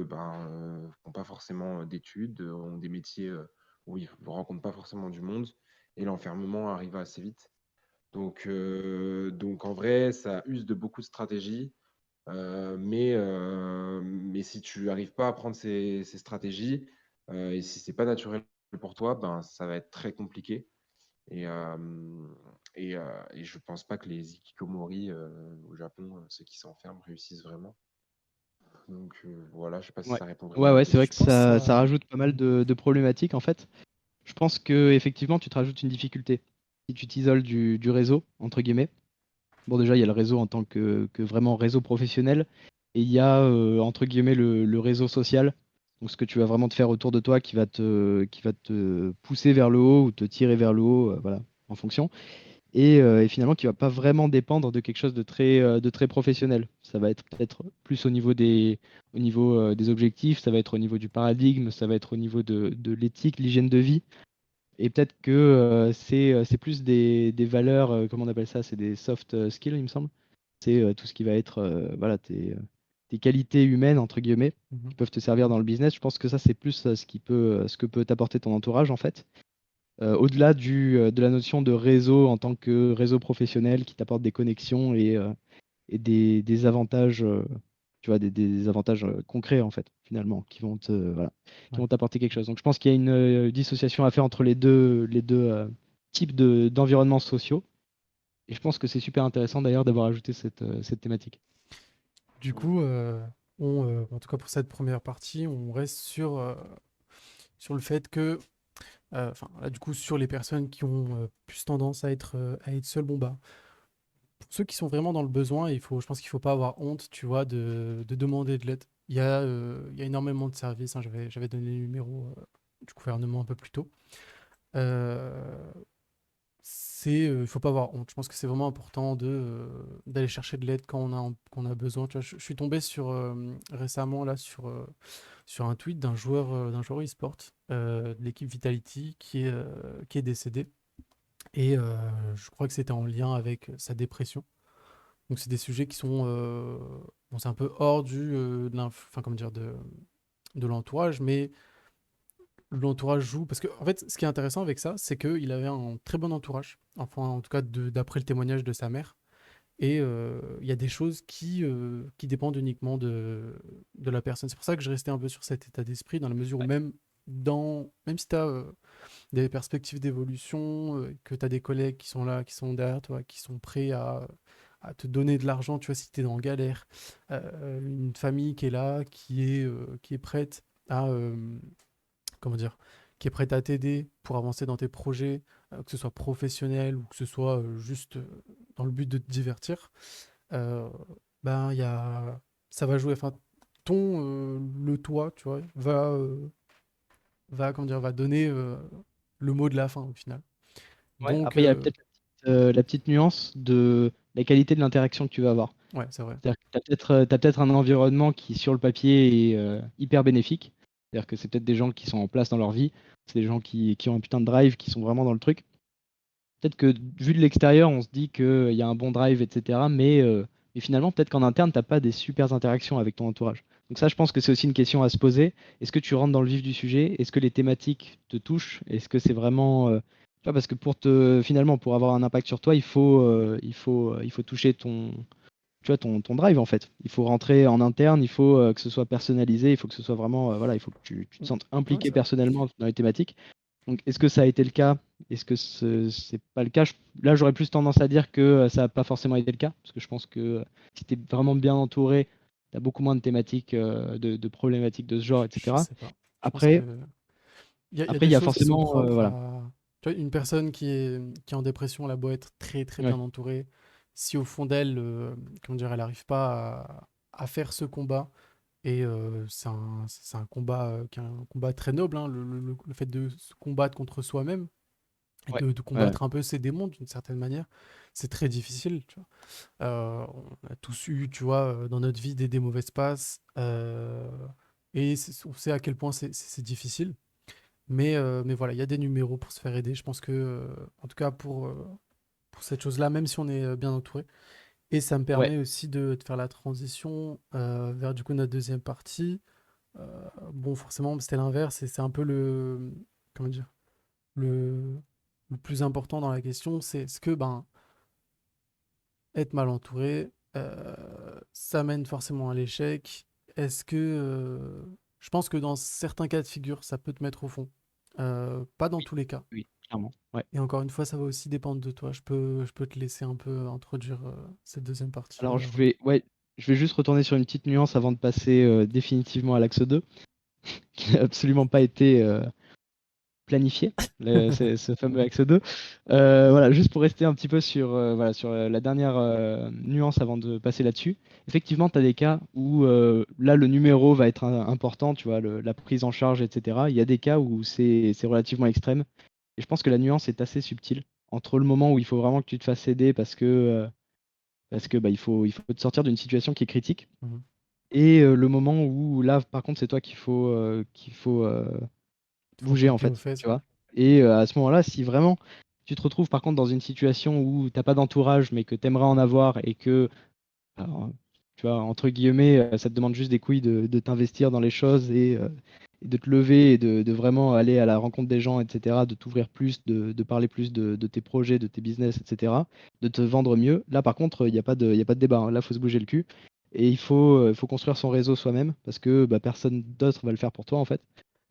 font pas forcément d'études, ont des métiers où ils ne rencontrent pas forcément du monde, et l'enfermement arrive assez vite. Donc en vrai, ça use de beaucoup de stratégies. Mais si tu n'arrives pas à prendre ces stratégies, et si c'est pas naturel pour toi, ben, ça va être très compliqué. Et, euh, et je pense pas que les hikikomori au Japon, ceux qui s'enferment, réussissent vraiment. Donc voilà, je sais pas si Ouais. ça répond vraiment Ouais, à la ouais, c'est vrai Je que question. pense ça ça. rajoute pas mal de problématiques en fait. Je pense que effectivement, tu te rajoutes une difficulté. Si tu t'isoles du réseau, entre guillemets. Bon, déjà, il y a le réseau en tant que vraiment réseau professionnel. Et il y a, entre guillemets, le réseau social. Donc, ce que tu vas vraiment te faire autour de toi qui va te pousser vers le haut ou te tirer vers le haut, voilà, en fonction. et finalement qui va pas vraiment dépendre de quelque chose de très professionnel. Ça va être peut-être plus au niveau des objectifs, ça va être au niveau du paradigme, ça va être au niveau de l'éthique, l'hygiène de vie. Et peut-être que c'est plus des valeurs, comment on appelle ça? C'est des soft skills, il me semble. C'est tout ce qui va être voilà, tes qualités humaines, entre guillemets, Mhm. qui peuvent te servir dans le business. Je pense que ça, c'est plus ce que peut t'apporter ton entourage, en fait. Au-delà de la notion de réseau en tant que réseau professionnel qui t'apporte des connexions et des avantages, tu vois, des avantages concrets en fait, finalement, voilà, qui Ouais. vont t'apporter quelque chose. Donc je pense qu'il y a une dissociation à faire entre les deux types d'environnements sociaux. Et je pense que c'est super intéressant d'ailleurs d'avoir ajouté cette thématique. Du coup, en tout cas pour cette première partie, on reste sur le fait que, enfin, là, du coup, sur les personnes qui ont plus tendance à être seules, bon, bah, pour ceux qui sont vraiment dans le besoin, je pense qu'il faut pas avoir honte, tu vois, de demander de l'aide. Il y a énormément de services, hein, j'avais donné le numéro du gouvernement un peu plus tôt. Euh, il faut pas avoir honte. Je pense que c'est vraiment important d'aller chercher de l'aide quand on a besoin. Tu vois, je suis tombé récemment là sur un tweet d'un joueur e-sport de l'équipe Vitality qui est décédé. Et je crois que c'était en lien avec sa dépression. Donc c'est des sujets qui sont bon, c'est un peu hors enfin, comment dire, de l'entourage, mais l'entourage joue. Parce que, en fait, ce qui est intéressant avec ça, c'est qu'il avait un très bon entourage. Enfin, en tout cas, d'après le témoignage de sa mère. Et il y a des choses qui dépendent uniquement de la personne. C'est pour ça que je restais un peu sur cet état d'esprit, dans la mesure où Ouais. même si tu as des perspectives d'évolution, que tu as des collègues qui sont là, qui sont derrière toi, qui sont prêts à te donner de l'argent, tu vois, si tu es en galère, une famille qui est là, qui est prête à, comment dire, qui est prête à t'aider pour avancer dans tes projets, que ce soit professionnel ou que ce soit juste dans le but de te divertir, euh, ben ça va jouer. Enfin, le toi, tu vois, comment dire, va donner le mot de la fin au final. Ouais, Donc, après, il y a peut-être la petite nuance de la qualité de l'interaction que tu vas avoir. ouais, c'est vrai. C'est-à-dire que t'as peut-être un environnement qui, sur le papier, est hyper bénéfique. C'est-à-dire que c'est peut-être des gens qui sont en place dans leur vie, c'est des gens qui ont un putain de drive, qui sont vraiment dans le truc. Peut-être que vu de l'extérieur, on se dit qu'il y a un bon drive, etc. Mais finalement, peut-être qu'en interne, t'as pas des super interactions avec ton entourage. Donc ça, je pense que c'est aussi une question à se poser. Est-ce que tu rentres dans le vif du sujet? Est-ce que les thématiques te touchent? Est-ce que c'est vraiment... Tu vois, parce que finalement, pour avoir un impact sur toi, il faut toucher tu vois, ton drive en fait. Il faut rentrer en interne, il faut que ce soit personnalisé, il faut que ce soit vraiment, voilà, il faut que tu te sentes Ouais, impliqué c'est vrai. personnellement dans les thématiques. Donc, est-ce que ça a été le cas? Est-ce que c'est pas le cas? Là, j'aurais plus tendance à dire que ça n'a pas forcément été le cas, parce que je pense que si tu es vraiment bien entouré, tu as beaucoup moins de thématiques, de problématiques de ce genre, Je etc. sais pas. Je pense Après, que il y a après, il des y a choses qui sont forcément, propres voilà. à. Tu vois, une personne qui est en dépression, elle a beau être très très bien Ouais, entourée, si au fond d'elle, comment dire, elle n'arrive pas à faire ce combat, et c'est un combat qui est un combat très noble, hein, le fait de se combattre contre soi-même et ouais, de ouais, combattre un peu ses démons d'une certaine manière, c'est très difficile, tu vois. On a tous eu, tu vois, dans notre vie des mauvaises passes, et on sait à quel point c'est difficile. Mais voilà, il y a des numéros pour se faire aider. Je pense que, en tout cas, pour cette chose-là, même si on est bien entouré. Et ça me ouais, permet aussi de faire la transition vers du coup notre deuxième partie. Bon, forcément, c'était l'inverse et c'est un peu comment dire, le, le plus important dans la question, c'est est-ce que ben, être mal entouré, ça mène forcément à l'échec? Est-ce que, je pense que dans certains cas de figure, ça peut te mettre au fond. Pas dans oui, tous les cas. oui, clairement. Ouais. Et encore une fois, ça va aussi dépendre de toi. Je peux te laisser un peu introduire cette deuxième partie, Alors, Renaud. je vais juste retourner sur une petite nuance avant de passer définitivement à l'axe 2, qui n'a absolument pas été planifié, ce fameux axe 2. Voilà, juste pour rester un petit peu voilà, sur la dernière nuance avant de passer là-dessus. Effectivement, tu as des cas où là, le numéro va être important, tu vois, la prise en charge, etc. Il y a des cas où c'est relativement extrême. Et je pense que la nuance est assez subtile. entre le moment où il faut vraiment que tu te fasses aider parce que bah, il faut te sortir d'une situation qui est critique, Mhm. et le moment où là, par contre, c'est toi qu'il faut Faut bouger en taper aux fait, fesses, tu ouais. vois. Et à ce moment-là, si vraiment tu te retrouves par contre dans une situation où t'as pas d'entourage, mais que t'aimerais en avoir et que alors, tu vois, entre guillemets, ça te demande juste des couilles de t'investir dans les choses et de te lever et de vraiment aller à la rencontre des gens, etc., de t'ouvrir plus, de parler plus de tes projets, de tes business, etc., de te vendre mieux. Là, par contre, il y a pas de débat, hein. Là, il faut se bouger le cul. Et il faut construire son réseau soi-même parce que bah, personne d'autre va le faire pour toi, en fait.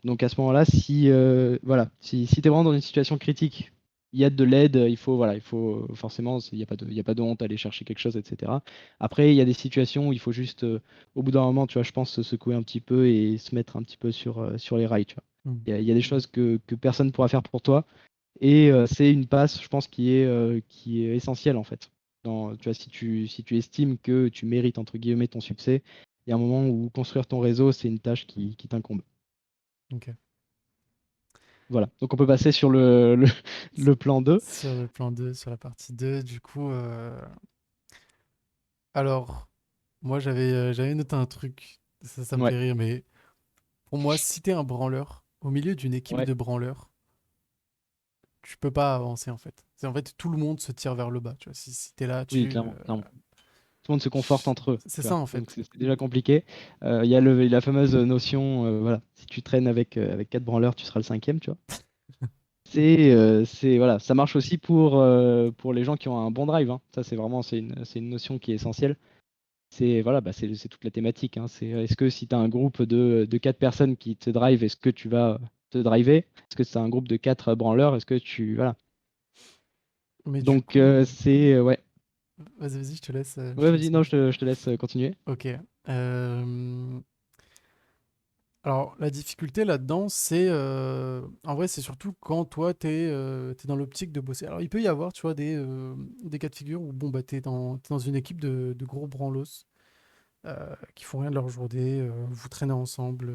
Donc à ce moment-là, si tu es vraiment dans une situation critique, il y a de l'aide, il faut forcément, il y a pas de honte à aller chercher quelque chose, etc. Après, il y a des situations où il faut juste, au bout d'un moment, tu vois, je pense, se secouer un petit peu et se mettre un petit peu sur les rails, tu vois. Mhm. Il y a des choses que personne ne pourra faire pour toi, et c'est une passe, je pense, qui est essentielle, en fait. Tu vois, si tu estimes que tu mérites, entre guillemets, ton succès, il y a un moment où construire ton réseau, c'est une tâche qui t'incombe. Ok. Voilà, donc on peut passer sur le plan 2. Sur le plan 2, sur la partie 2, du coup, alors, moi j'avais noté un truc, ça me Ouais, fait rire, mais pour moi, si t'es un branleur, au milieu d'une équipe ouais, de branleurs, tu peux pas avancer en fait. C'est en fait tout le monde se tire vers le bas, tu vois. Si t'es là, oui, clairement, clairement. Tout le monde se conforte entre eux, c'est tu ça vois. en Donc fait. c'est déjà compliqué. Il y a la fameuse notion, voilà, si tu traînes avec quatre branleurs, tu seras le cinquième, tu vois. Voilà, ça marche aussi pour les gens qui ont un bon drive, hein. Ça, c'est une notion qui est essentielle. Voilà, bah, c'est toute la thématique, hein. Est-ce que si tu as un groupe de quatre personnes qui te drive, est-ce que tu vas te driver? Est-ce que c'est un groupe de quatre branleurs? Est-ce que tu. Voilà. Mais du Donc, coup, ouais. vas-y, je Ouais, te vas-y, laisse non, continuer. je te laisse continuer. Ok. Euh, Alors, la difficulté là-dedans, c'est en vrai, c'est surtout quand toi, t'es dans l'optique de bosser. Alors, il peut y avoir, tu vois, des cas de figure où bon, bah, t'es dans une équipe de gros branlos qui font rien de leur journée, vous traînez ensemble,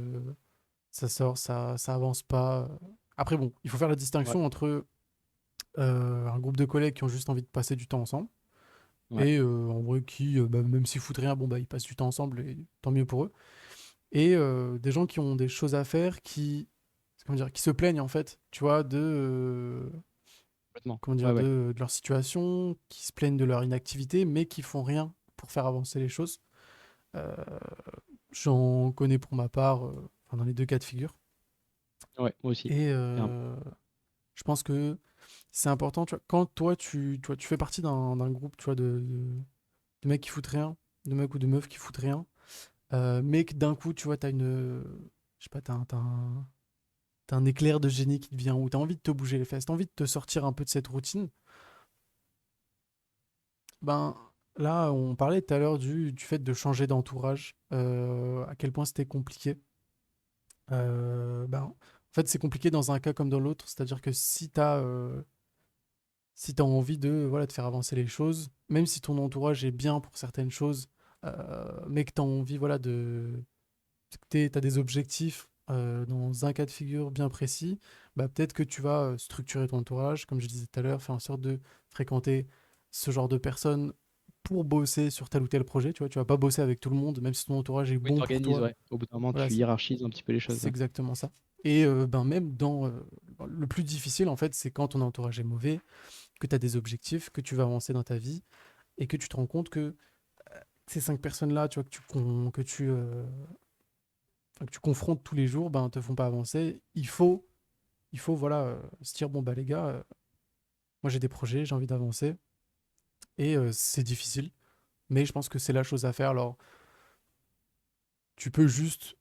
ça sort, ça avance pas. Après, bon, il faut faire la Ouais, distinction entre un groupe de collègues qui ont juste envie de passer du temps ensemble ouais, et en vrai, qui, bah, même s'ils foutent rien, bon, bah, ils passent du temps ensemble et tant mieux pour eux. Et des gens qui ont des choses à faire, comment dire, qui se plaignent en fait, tu vois, complètement. comment Ouais, dire, ouais. de leur situation, qui se plaignent de leur inactivité, mais qui font rien pour faire avancer les choses. Euh, J'en connais pour ma part, enfin, dans les deux cas de figure. Ouais, moi aussi. Et Clairement. je pense que c'est important, tu vois, quand toi, tu fais partie d'un groupe, tu vois, de mecs qui foutent rien, de mecs ou de meufs qui foutent rien, mais que d'un coup, tu vois, je sais pas, t'as un éclair de génie qui te vient, ou t'as envie de te bouger les fesses, t'as envie de te sortir un peu de cette routine, ben là, on parlait tout à l'heure du fait de changer d'entourage, à quel point c'était compliqué. En fait, c'est compliqué dans un cas comme dans l'autre, c'est-à-dire que si t'as envie voilà, de faire avancer les choses, même si ton entourage est bien pour certaines choses, mais que t'as envie voilà, t'as des objectifs dans un cas de figure bien précis, bah, peut-être que tu vas structurer ton entourage, comme je disais tout à l'heure, faire en sorte de fréquenter ce genre de personnes pour bosser sur tel ou tel projet. Tu vois, tu vas pas bosser avec tout le monde, même si ton entourage est Oui, bon pour t'organises, toi. ouais. Au bout d'un moment, Voilà, tu hiérarchises un petit peu les choses, c'est ouais. exactement ça. Et ben même dans le plus difficile, en fait, c'est quand ton entourage est mauvais, que tu as des objectifs, que tu vas avancer dans ta vie et que tu te rends compte que ces cinq personnes-là, tu vois, que tu confrontes tous les jours, ben, te font pas avancer. Il faut voilà, se dire, bon, bah les gars, moi j'ai des projets, j'ai envie d'avancer. Et c'est difficile, mais je pense que c'est la chose à faire. Alors, tu peux juste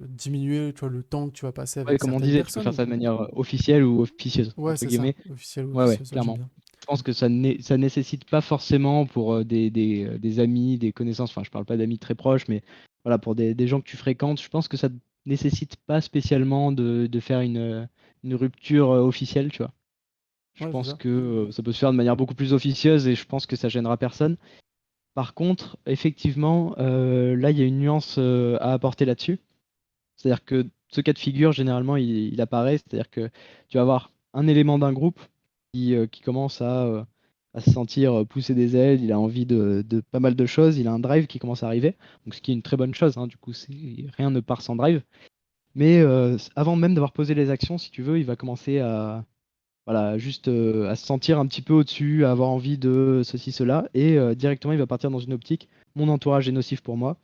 diminuer, tu vois, le temps que tu vas passer Ouais, avec comme on certaines disait, tu peux personnes. faire ça de manière officielle ou officieuse, Ouais, entre c'est ça, guillemets. officiel ou Ouais, ouais, officieuse, ouais, j'aime clairement. bien. Je pense que ça nécessite pas forcément pour des amis, des connaissances, enfin je parle pas d'amis très proches, mais voilà, pour des gens que tu fréquentes, je pense que ça nécessite pas spécialement de faire une rupture officielle, tu vois. Je Ouais, c'est pense ça. que ça peut se faire de manière beaucoup plus officieuse et je pense que ça gênera personne. Par contre, effectivement, là, il y a une nuance à apporter là-dessus. C'est-à-dire que ce cas de figure, généralement, il apparaît, c'est-à-dire que tu vas avoir un élément d'un groupe qui commence à se sentir pousser des ailes, il a envie de pas mal de choses, il a un drive qui commence à arriver, donc ce qui est une très bonne chose, hein, du coup, rien ne part sans drive. Mais avant même d'avoir posé les actions, si tu veux, il va commencer à, voilà, juste à se sentir un petit peu au-dessus, à avoir envie de ceci, cela, et directement il va partir dans une optique, mon entourage est nocif pour moi,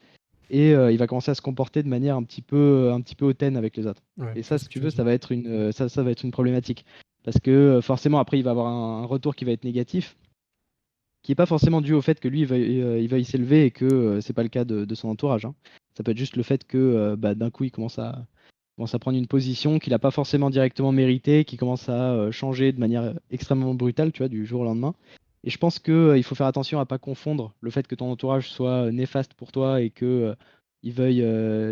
et il va commencer à se comporter de manière un petit peu hautaine avec les autres. Ouais, Et je vois ça, ce si que tu tu veux veux, dire. ça va être une problématique. Parce que forcément, après, il va avoir un retour qui va être négatif, qui n'est pas forcément dû au fait que lui, il veuille s'élever et que c'est pas le cas de son entourage, hein. Ça peut être juste le fait que bah, d'un coup, il commence à prendre une position qu'il n'a pas forcément directement méritée, qui commence à changer de manière extrêmement brutale, tu vois, du jour au lendemain. Et je pense que il faut faire attention à pas confondre le fait que ton entourage soit néfaste pour toi et que il veuille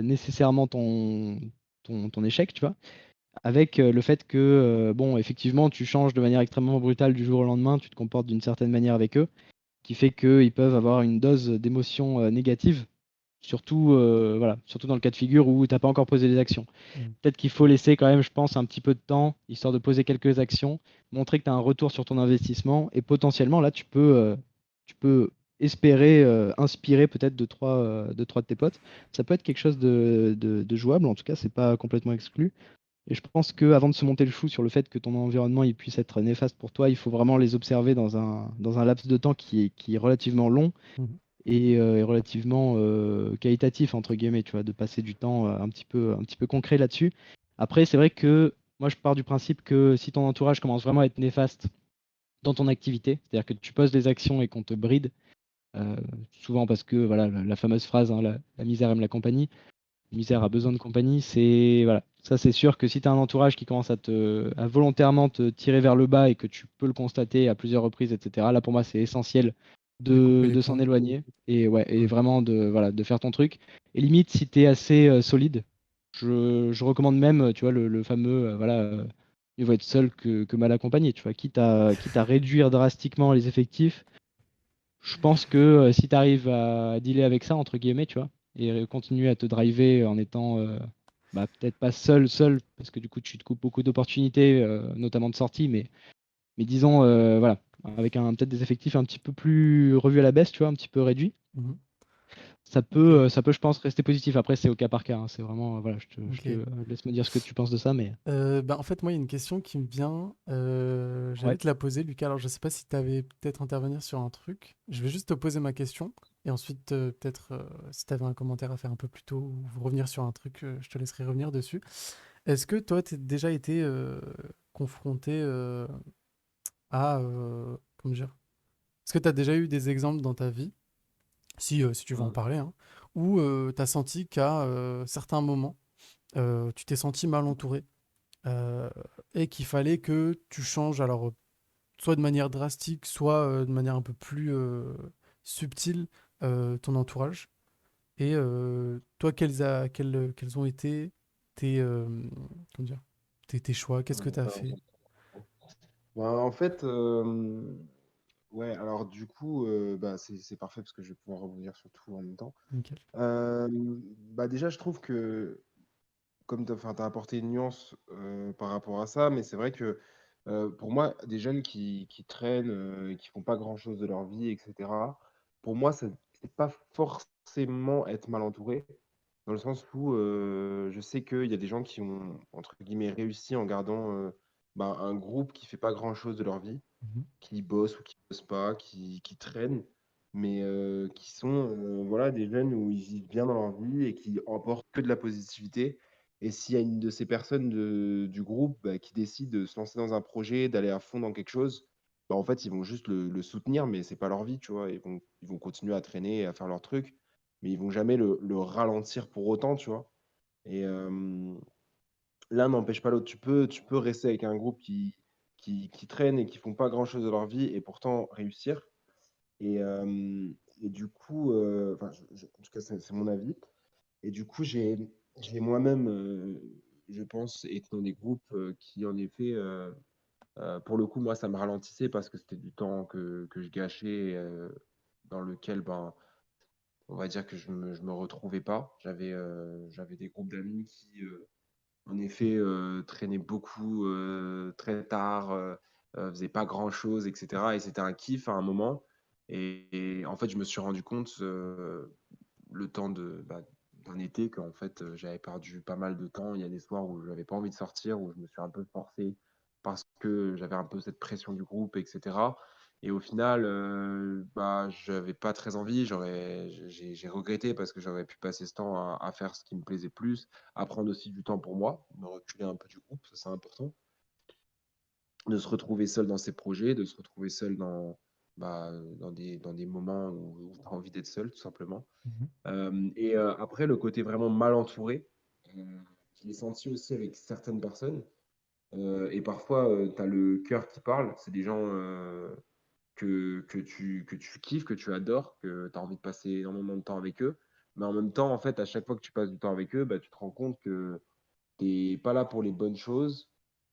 nécessairement ton échec, tu vois, avec le fait que bon, effectivement, tu changes de manière extrêmement brutale du jour au lendemain, tu te comportes d'une certaine manière avec eux, qui fait qu'ils peuvent avoir une dose d'émotions négatives, surtout, voilà, surtout dans le cas de figure où tu n'as pas encore posé les actions. Mm. Peut-être qu'il faut laisser quand même, je pense, un petit peu de temps, histoire de poser quelques actions, montrer que tu as un retour sur ton investissement, et potentiellement, là, tu peux espérer inspirer peut-être deux, trois de tes potes. Ça peut être quelque chose de jouable, en tout cas, c'est pas complètement exclu. Et je pense qu'avant de se monter le chou sur le fait que ton environnement il puisse être néfaste pour toi, il faut vraiment les observer dans un laps de temps qui est relativement long Mhm. et relativement qualitatif, entre guillemets, tu vois, de passer du temps un petit peu concret là-dessus. Après, c'est vrai que moi, je pars du principe que si ton entourage commence vraiment à être néfaste dans ton activité, c'est-à-dire que tu poses des actions et qu'on te bride, euh, souvent parce que, voilà, la fameuse phrase, hein, la misère aime la compagnie, misère a besoin de compagnie, c'est voilà. Ça, c'est sûr que si tu as un entourage qui commence à volontairement te tirer vers le bas et que tu peux le constater à plusieurs reprises, etc., là pour moi, c'est essentiel De couper les de s'en ponts. éloigner et, ouais, et Ouais. vraiment voilà, de faire ton truc. Et limite, si tu es assez solide, je recommande même, tu vois, le fameux, voilà, il va être seul que mal accompagné, tu vois, quitte à réduire drastiquement les effectifs. Je pense que si tu arrives à dealer avec ça, entre guillemets, tu vois, et continuer à te driver en étant bah, peut-être pas seul, parce que du coup tu te coupes beaucoup d'opportunités, notamment de sortie, mais disons, voilà, avec peut-être des effectifs un petit peu plus revus à la baisse, tu vois, un petit peu réduits, Mhm. Ok, ça peut, je pense, rester positif. Après, c'est au cas par cas, hein. C'est vraiment, voilà, je te ok. laisse me dire ce que tu penses de ça, mais Bah, en fait, moi, il y a une question qui me vient. J'allais ouais, te la poser, Lucas. Alors, je sais pas si tu avais peut-être intervenir sur un truc. Je vais juste te poser ma question. Et ensuite, peut-être, si tu avais un commentaire à faire un peu plus tôt ou revenir sur un truc, je te laisserai revenir dessus. Est-ce que toi, tu as déjà été confronté à. Comment dire? Est-ce que tu as déjà eu des exemples dans ta vie, si tu veux en Mmh. parler, hein, où tu as senti qu'à certains moments, tu t'es senti mal entouré euh, et qu'il fallait que tu changes, alors soit de manière drastique, soit de manière un peu plus subtile, ton entourage. Et toi, quels ont été tes, comment dire, tes choix? Qu'est-ce que tu as fait? Bah, en fait, ouais, alors du coup, bah, c'est parfait parce que je vais pouvoir rebondir sur tout en même temps. Nickel. Bah, déjà, je trouve que, comme tu as apporté une nuance par rapport à ça, mais c'est vrai que pour moi, des jeunes qui traînent, qui font pas grand-chose de leur vie, etc., pour moi, c'est pas forcément être mal entouré, dans le sens où je sais qu'il y a des gens qui ont, entre guillemets, réussi en gardant bah, un groupe qui fait pas grand-chose de leur vie, Mhm. qui bossent ou qui bossent pas, qui traînent, mais qui sont voilà, des jeunes où ils vivent bien dans leur vie et qui emportent que de la positivité. Et s'il y a une de ces personnes du groupe bah, qui décide de se lancer dans un projet, d'aller à fond dans quelque chose, bah, en fait, ils vont juste le soutenir, mais c'est pas leur vie, tu vois. Ils vont continuer à traîner et à faire leur truc, mais ils vont jamais le ralentir pour autant, tu vois. Et l'un n'empêche pas l'autre. Tu peux rester avec un groupe qui traîne et qui font pas grand-chose de leur vie et pourtant réussir. Et, euh, et du coup, enfin, en tout cas, c'est mon avis. Et du coup, j'ai moi-même, je pense, été dans des groupes qui, en effet, pour le coup, moi, ça me ralentissait parce que c'était du temps que je gâchais, dans lequel, ben, on va dire que je me retrouvais pas. J'avais des groupes d'amis qui, en effet, traînaient beaucoup très tard. faisait pas grand-chose, etc. Et c'était un kiff à un moment. Et en fait, je me suis rendu compte le temps d'un été qu'en fait, j'avais perdu pas mal de temps. Il y a des soirs où je n'avais pas envie de sortir, où je me suis un peu forcé parce que j'avais un peu cette pression du groupe, etc. Et au final, j'avais pas très envie. J'ai regretté parce que j'aurais pu passer ce temps à faire ce qui me plaisait plus, à prendre aussi du temps pour moi, me reculer un peu du groupe, ça c'est important, de se retrouver seul dans ses projets, de se retrouver seul dans des moments où tu as envie d'être seul, tout simplement. Mhm. Après, le côté vraiment mal entouré, euh, je l'ai senti aussi avec certaines personnes. Et parfois, tu as le cœur qui parle. C'est des gens que tu kiffes, que tu adores, que tu as envie de passer énormément de temps avec eux. Mais en même temps, en fait, à chaque fois que tu passes du temps avec eux, bah, tu te rends compte que tu n'es pas là pour les bonnes choses.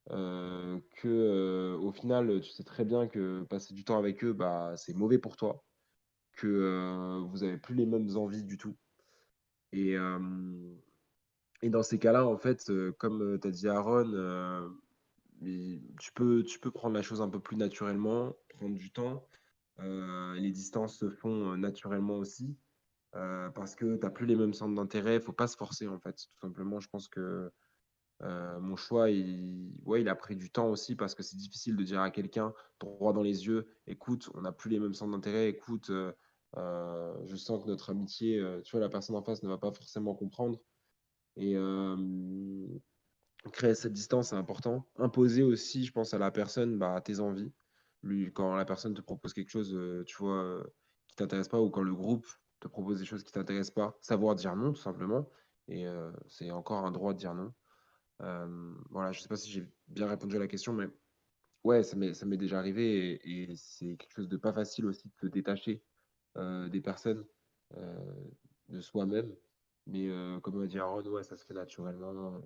Au final, tu sais très bien que passer du temps avec eux, bah, c'est mauvais pour toi, que vous n'avez plus les mêmes envies du tout. Et, euh, et dans ces cas-là, en fait, comme tu as dit Aaron, mais tu peux prendre la chose un peu plus naturellement, prendre du temps. Les distances se font naturellement aussi, parce que tu n'as plus les mêmes centres d'intérêt. Il ne faut pas se forcer, en fait. Tout simplement, je pense que mon choix, ouais, il a pris du temps aussi, parce que c'est difficile de dire à quelqu'un droit dans les yeux, écoute, on n'a plus les mêmes centres d'intérêt, écoute, je sens que notre amitié, tu vois, la personne en face ne va pas forcément comprendre. Et créer cette distance, c'est important. Imposer aussi, je pense, à la personne tes envies. Lui, quand la personne te propose quelque chose, tu vois, qui t'intéresse pas, ou quand le groupe te propose des choses qui t'intéressent pas, savoir dire non, tout simplement. Et c'est encore un droit de dire non. Voilà, je sais pas si j'ai bien répondu à la question, mais ouais, ça m'est déjà arrivé, et c'est quelque chose de pas facile aussi de se détacher des personnes, euh, de soi-même. Mais comme a dit Aaron, ouais, ça se fait naturellement.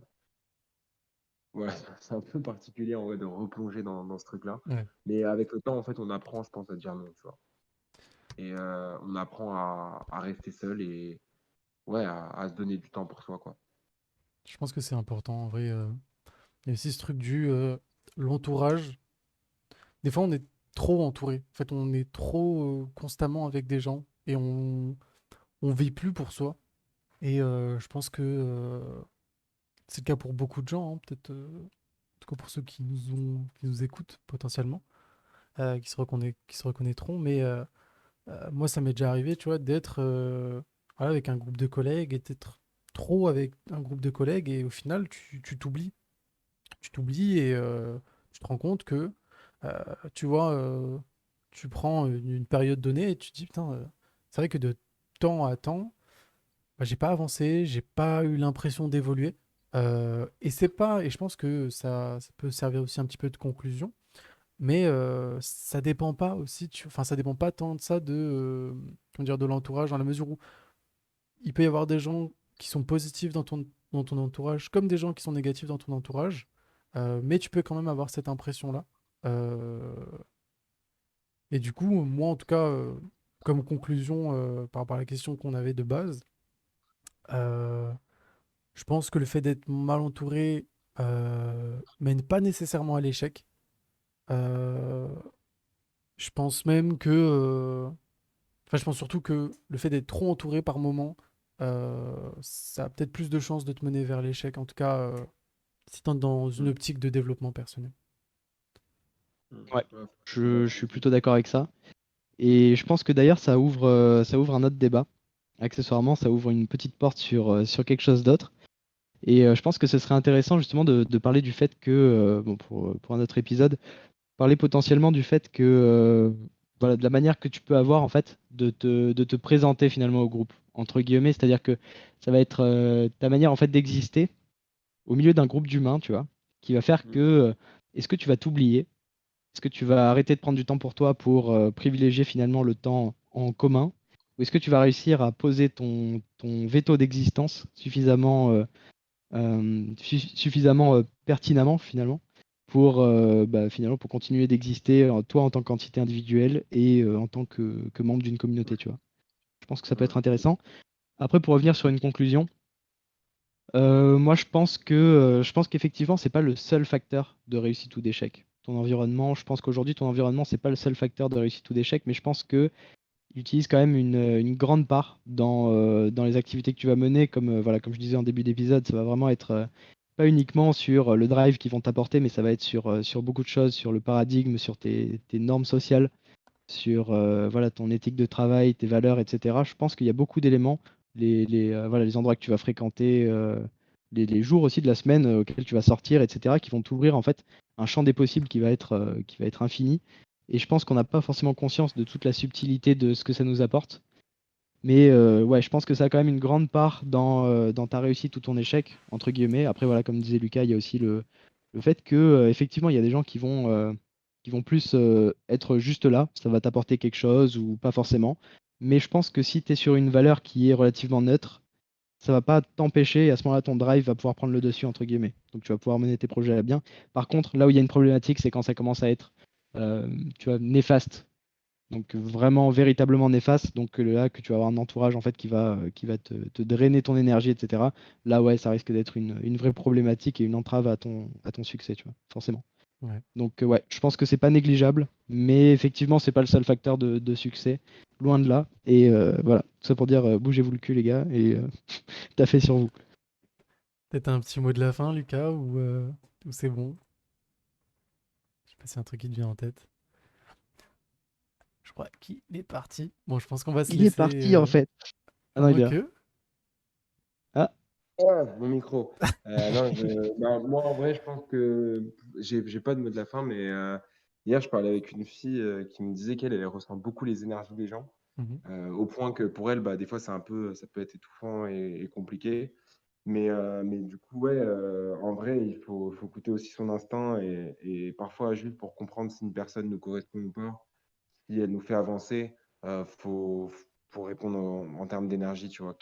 Ouais, c'est un peu particulier en vrai de replonger dans ce truc-là. Ouais. Mais avec le temps, en fait, on apprend, je pense, à dire non, tu vois. Et on apprend à rester seul, et ouais, à se donner du temps pour soi, quoi. Je pense que c'est important. En vrai, il y a aussi ce truc du l'entourage. Des fois, on est trop entouré. En fait, on est trop constamment avec des gens et on vit plus pour soi. Et je pense que c'est le cas pour beaucoup de gens, hein, peut-être, en tout cas pour ceux qui nous écoutent potentiellement, qui se reconnaîtront. Mais moi, ça m'est déjà arrivé, tu vois, d'être voilà, avec un groupe de collègues et d'être trop avec un groupe de collègues et au final, tu t'oublies. Tu t'oublies et tu te rends compte que, tu vois, tu prends une période donnée et tu te dis, putain, c'est vrai que de temps à temps, bah, j'ai pas avancé, j'ai pas eu l'impression d'évoluer. Et c'est pas, et je pense que ça peut servir aussi un petit peu de conclusion, mais ça dépend pas aussi, enfin, ça dépend pas tant de ça de, comment dire, de l'entourage, dans la mesure où il peut y avoir des gens qui sont positifs dans ton entourage, comme des gens qui sont négatifs dans ton entourage, mais tu peux quand même avoir cette impression-là. Euh, et du coup, moi, en tout cas, comme conclusion par rapport à la question qu'on avait de base, euh, je pense que le fait d'être mal entouré mène pas nécessairement à l'échec. Euh, je pense même que, enfin, je pense surtout que le fait d'être trop entouré par moment, ça a peut-être plus de chances de te mener vers l'échec. En tout cas, si tu es dans une Mm. optique de développement personnel. Mm. Ouais, Ouais, franchement, je d'accord suis aussi. plutôt d'accord avec ça. Et je pense que d'ailleurs, ça ouvre un autre débat. Accessoirement, ça ouvre une petite porte sur quelque chose d'autre. Et je pense que ce serait intéressant justement de parler du fait que, bon, pour un autre épisode, parler potentiellement du fait que, voilà, de la manière que tu peux avoir en fait de te présenter finalement au groupe, entre guillemets, c'est-à-dire que ça va être ta manière en fait d'exister au milieu d'un groupe d'humains, tu vois, qui va faire que, Mm. est-ce que tu vas t'oublier? Est-ce que tu vas arrêter de prendre du temps pour toi pour privilégier finalement le temps en commun? Ou est-ce que tu vas réussir à poser ton veto d'existence suffisamment, suffisamment pertinemment finalement finalement pour continuer d'exister toi en tant qu'entité individuelle et en tant que membre d'une communauté, tu vois. Je pense que ça peut être Ouais. intéressant. Après, pour revenir sur une conclusion, moi je pense qu'effectivement c'est pas le seul facteur de réussite ou d'échec, ton environnement. Je pense qu'aujourd'hui, ton environnement, c'est pas le seul facteur de réussite ou d'échec, mais je pense que il utilise quand même une grande part dans les activités que tu vas mener. Comme, voilà, comme je disais en début d'épisode, ça va vraiment être pas uniquement sur le drive qu'ils vont t'apporter, mais ça va être sur beaucoup de choses, sur le paradigme, sur tes normes sociales, sur voilà, ton éthique de travail, tes valeurs, etc. Je pense qu'il y a beaucoup d'éléments, voilà, les endroits que tu vas fréquenter, les jours aussi de la semaine auxquels tu vas sortir, etc., qui vont t'ouvrir en fait un champ des possibles qui va être infini. Et je pense qu'on n'a pas forcément conscience de toute la subtilité de ce que ça nous apporte. Mais ouais, je pense que ça a quand même une grande part dans ta réussite ou ton échec, entre guillemets. Après, voilà, comme disait Lucas, il y a aussi le fait que, effectivement, il y a des gens qui vont plus être juste là. Ça va t'apporter quelque chose ou pas forcément. Mais je pense que si tu es sur une valeur qui est relativement neutre, ça va pas t'empêcher, et à ce moment-là, ton drive va pouvoir prendre le dessus, entre guillemets. Donc tu vas pouvoir mener tes projets à bien. Par contre, là où il y a une problématique, c'est quand ça commence à être, euh, tu vois, néfaste. Donc vraiment, véritablement néfaste. Donc là, que tu vas avoir un entourage en fait qui va te drainer ton énergie, etc. Là, ouais, ça risque d'être une vraie problématique et une entrave à ton succès, tu vois, forcément. Ouais. Donc ouais, je pense que c'est pas négligeable, mais effectivement, c'est pas le seul facteur de succès, loin de là. Et voilà, tout ça pour dire, bougez-vous le cul, les gars, et taffez sur vous. Peut-être un petit mot de la fin, Lucas, ou c'est bon? Je sais pas si un truc qui te vient en tête. Je crois qu'il est parti. Bon, je pense qu'on va se Il est laisser. parti en fait. Ah À non, il moins est là. que. Ah, Ah, mon micro. Non, moi, en vrai, je pense que j'ai pas de mot de la fin, mais hier, je parlais avec une fille qui me disait qu'elle ressent beaucoup les énergies des gens, Mhm. au point que pour elle, bah, des fois, ça peut être étouffant et compliqué. Mais du coup, ouais, en vrai, faut écouter aussi son instinct et parfois, juste pour comprendre si une personne nous correspond ou pas, si elle nous fait avancer, faut répondre en termes d'énergie, tu vois.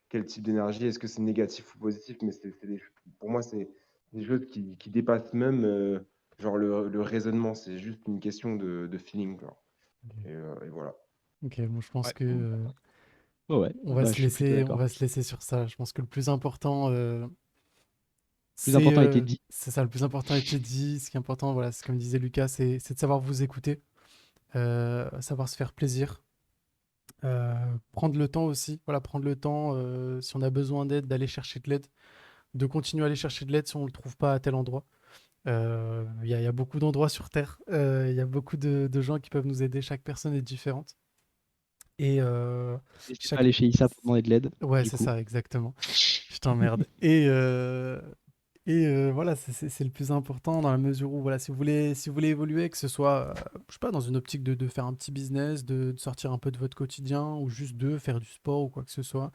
Quel type d'énergie? Est-ce que c'est négatif ou positif? Mais pour moi, c'est des choses qui dépassent même genre le raisonnement. C'est juste une question de feeling, genre. Ok. Et voilà. Ok, bon, je pense ouais. que Ouais, ouais. Bah, je suis plutôt on d'accord. va se laisser sur ça. Je pense que le plus important, Le plus important a été dit. c'est ça, le plus important a été dit. Ce qui est important, voilà, c'est comme disait Lucas, c'est de savoir vous écouter, savoir se faire plaisir, prendre le temps aussi, voilà, prendre le temps, si on a besoin d'aide, d'aller chercher de l'aide, de continuer à aller chercher de l'aide si on ne le trouve pas à tel endroit. Il y a beaucoup d'endroits sur Terre, il y a beaucoup de gens qui peuvent nous aider, chaque personne est différente. Et N'hésitez pas à chaque... aller chez Issa pour demander de l'aide, Ouais, du c'est coup. ça, exactement. Je t'emmerde. Voilà, c'est le plus important dans la mesure où, voilà, si vous voulez évoluer, que ce soit, je sais pas, dans une optique de faire un petit business, de sortir un peu de votre quotidien, ou juste de faire du sport ou quoi que ce soit,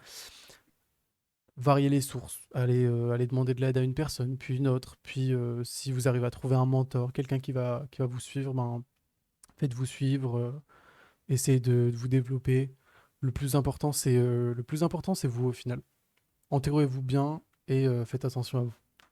varier les sources, aller demander de l'aide à une personne, puis une autre, puis si vous arrivez à trouver un mentor, quelqu'un qui va vous suivre, ben, faites-vous suivre, essayez de vous développer. Le plus important, c'est vous au final. Entourez-vous bien et faites attention à vous.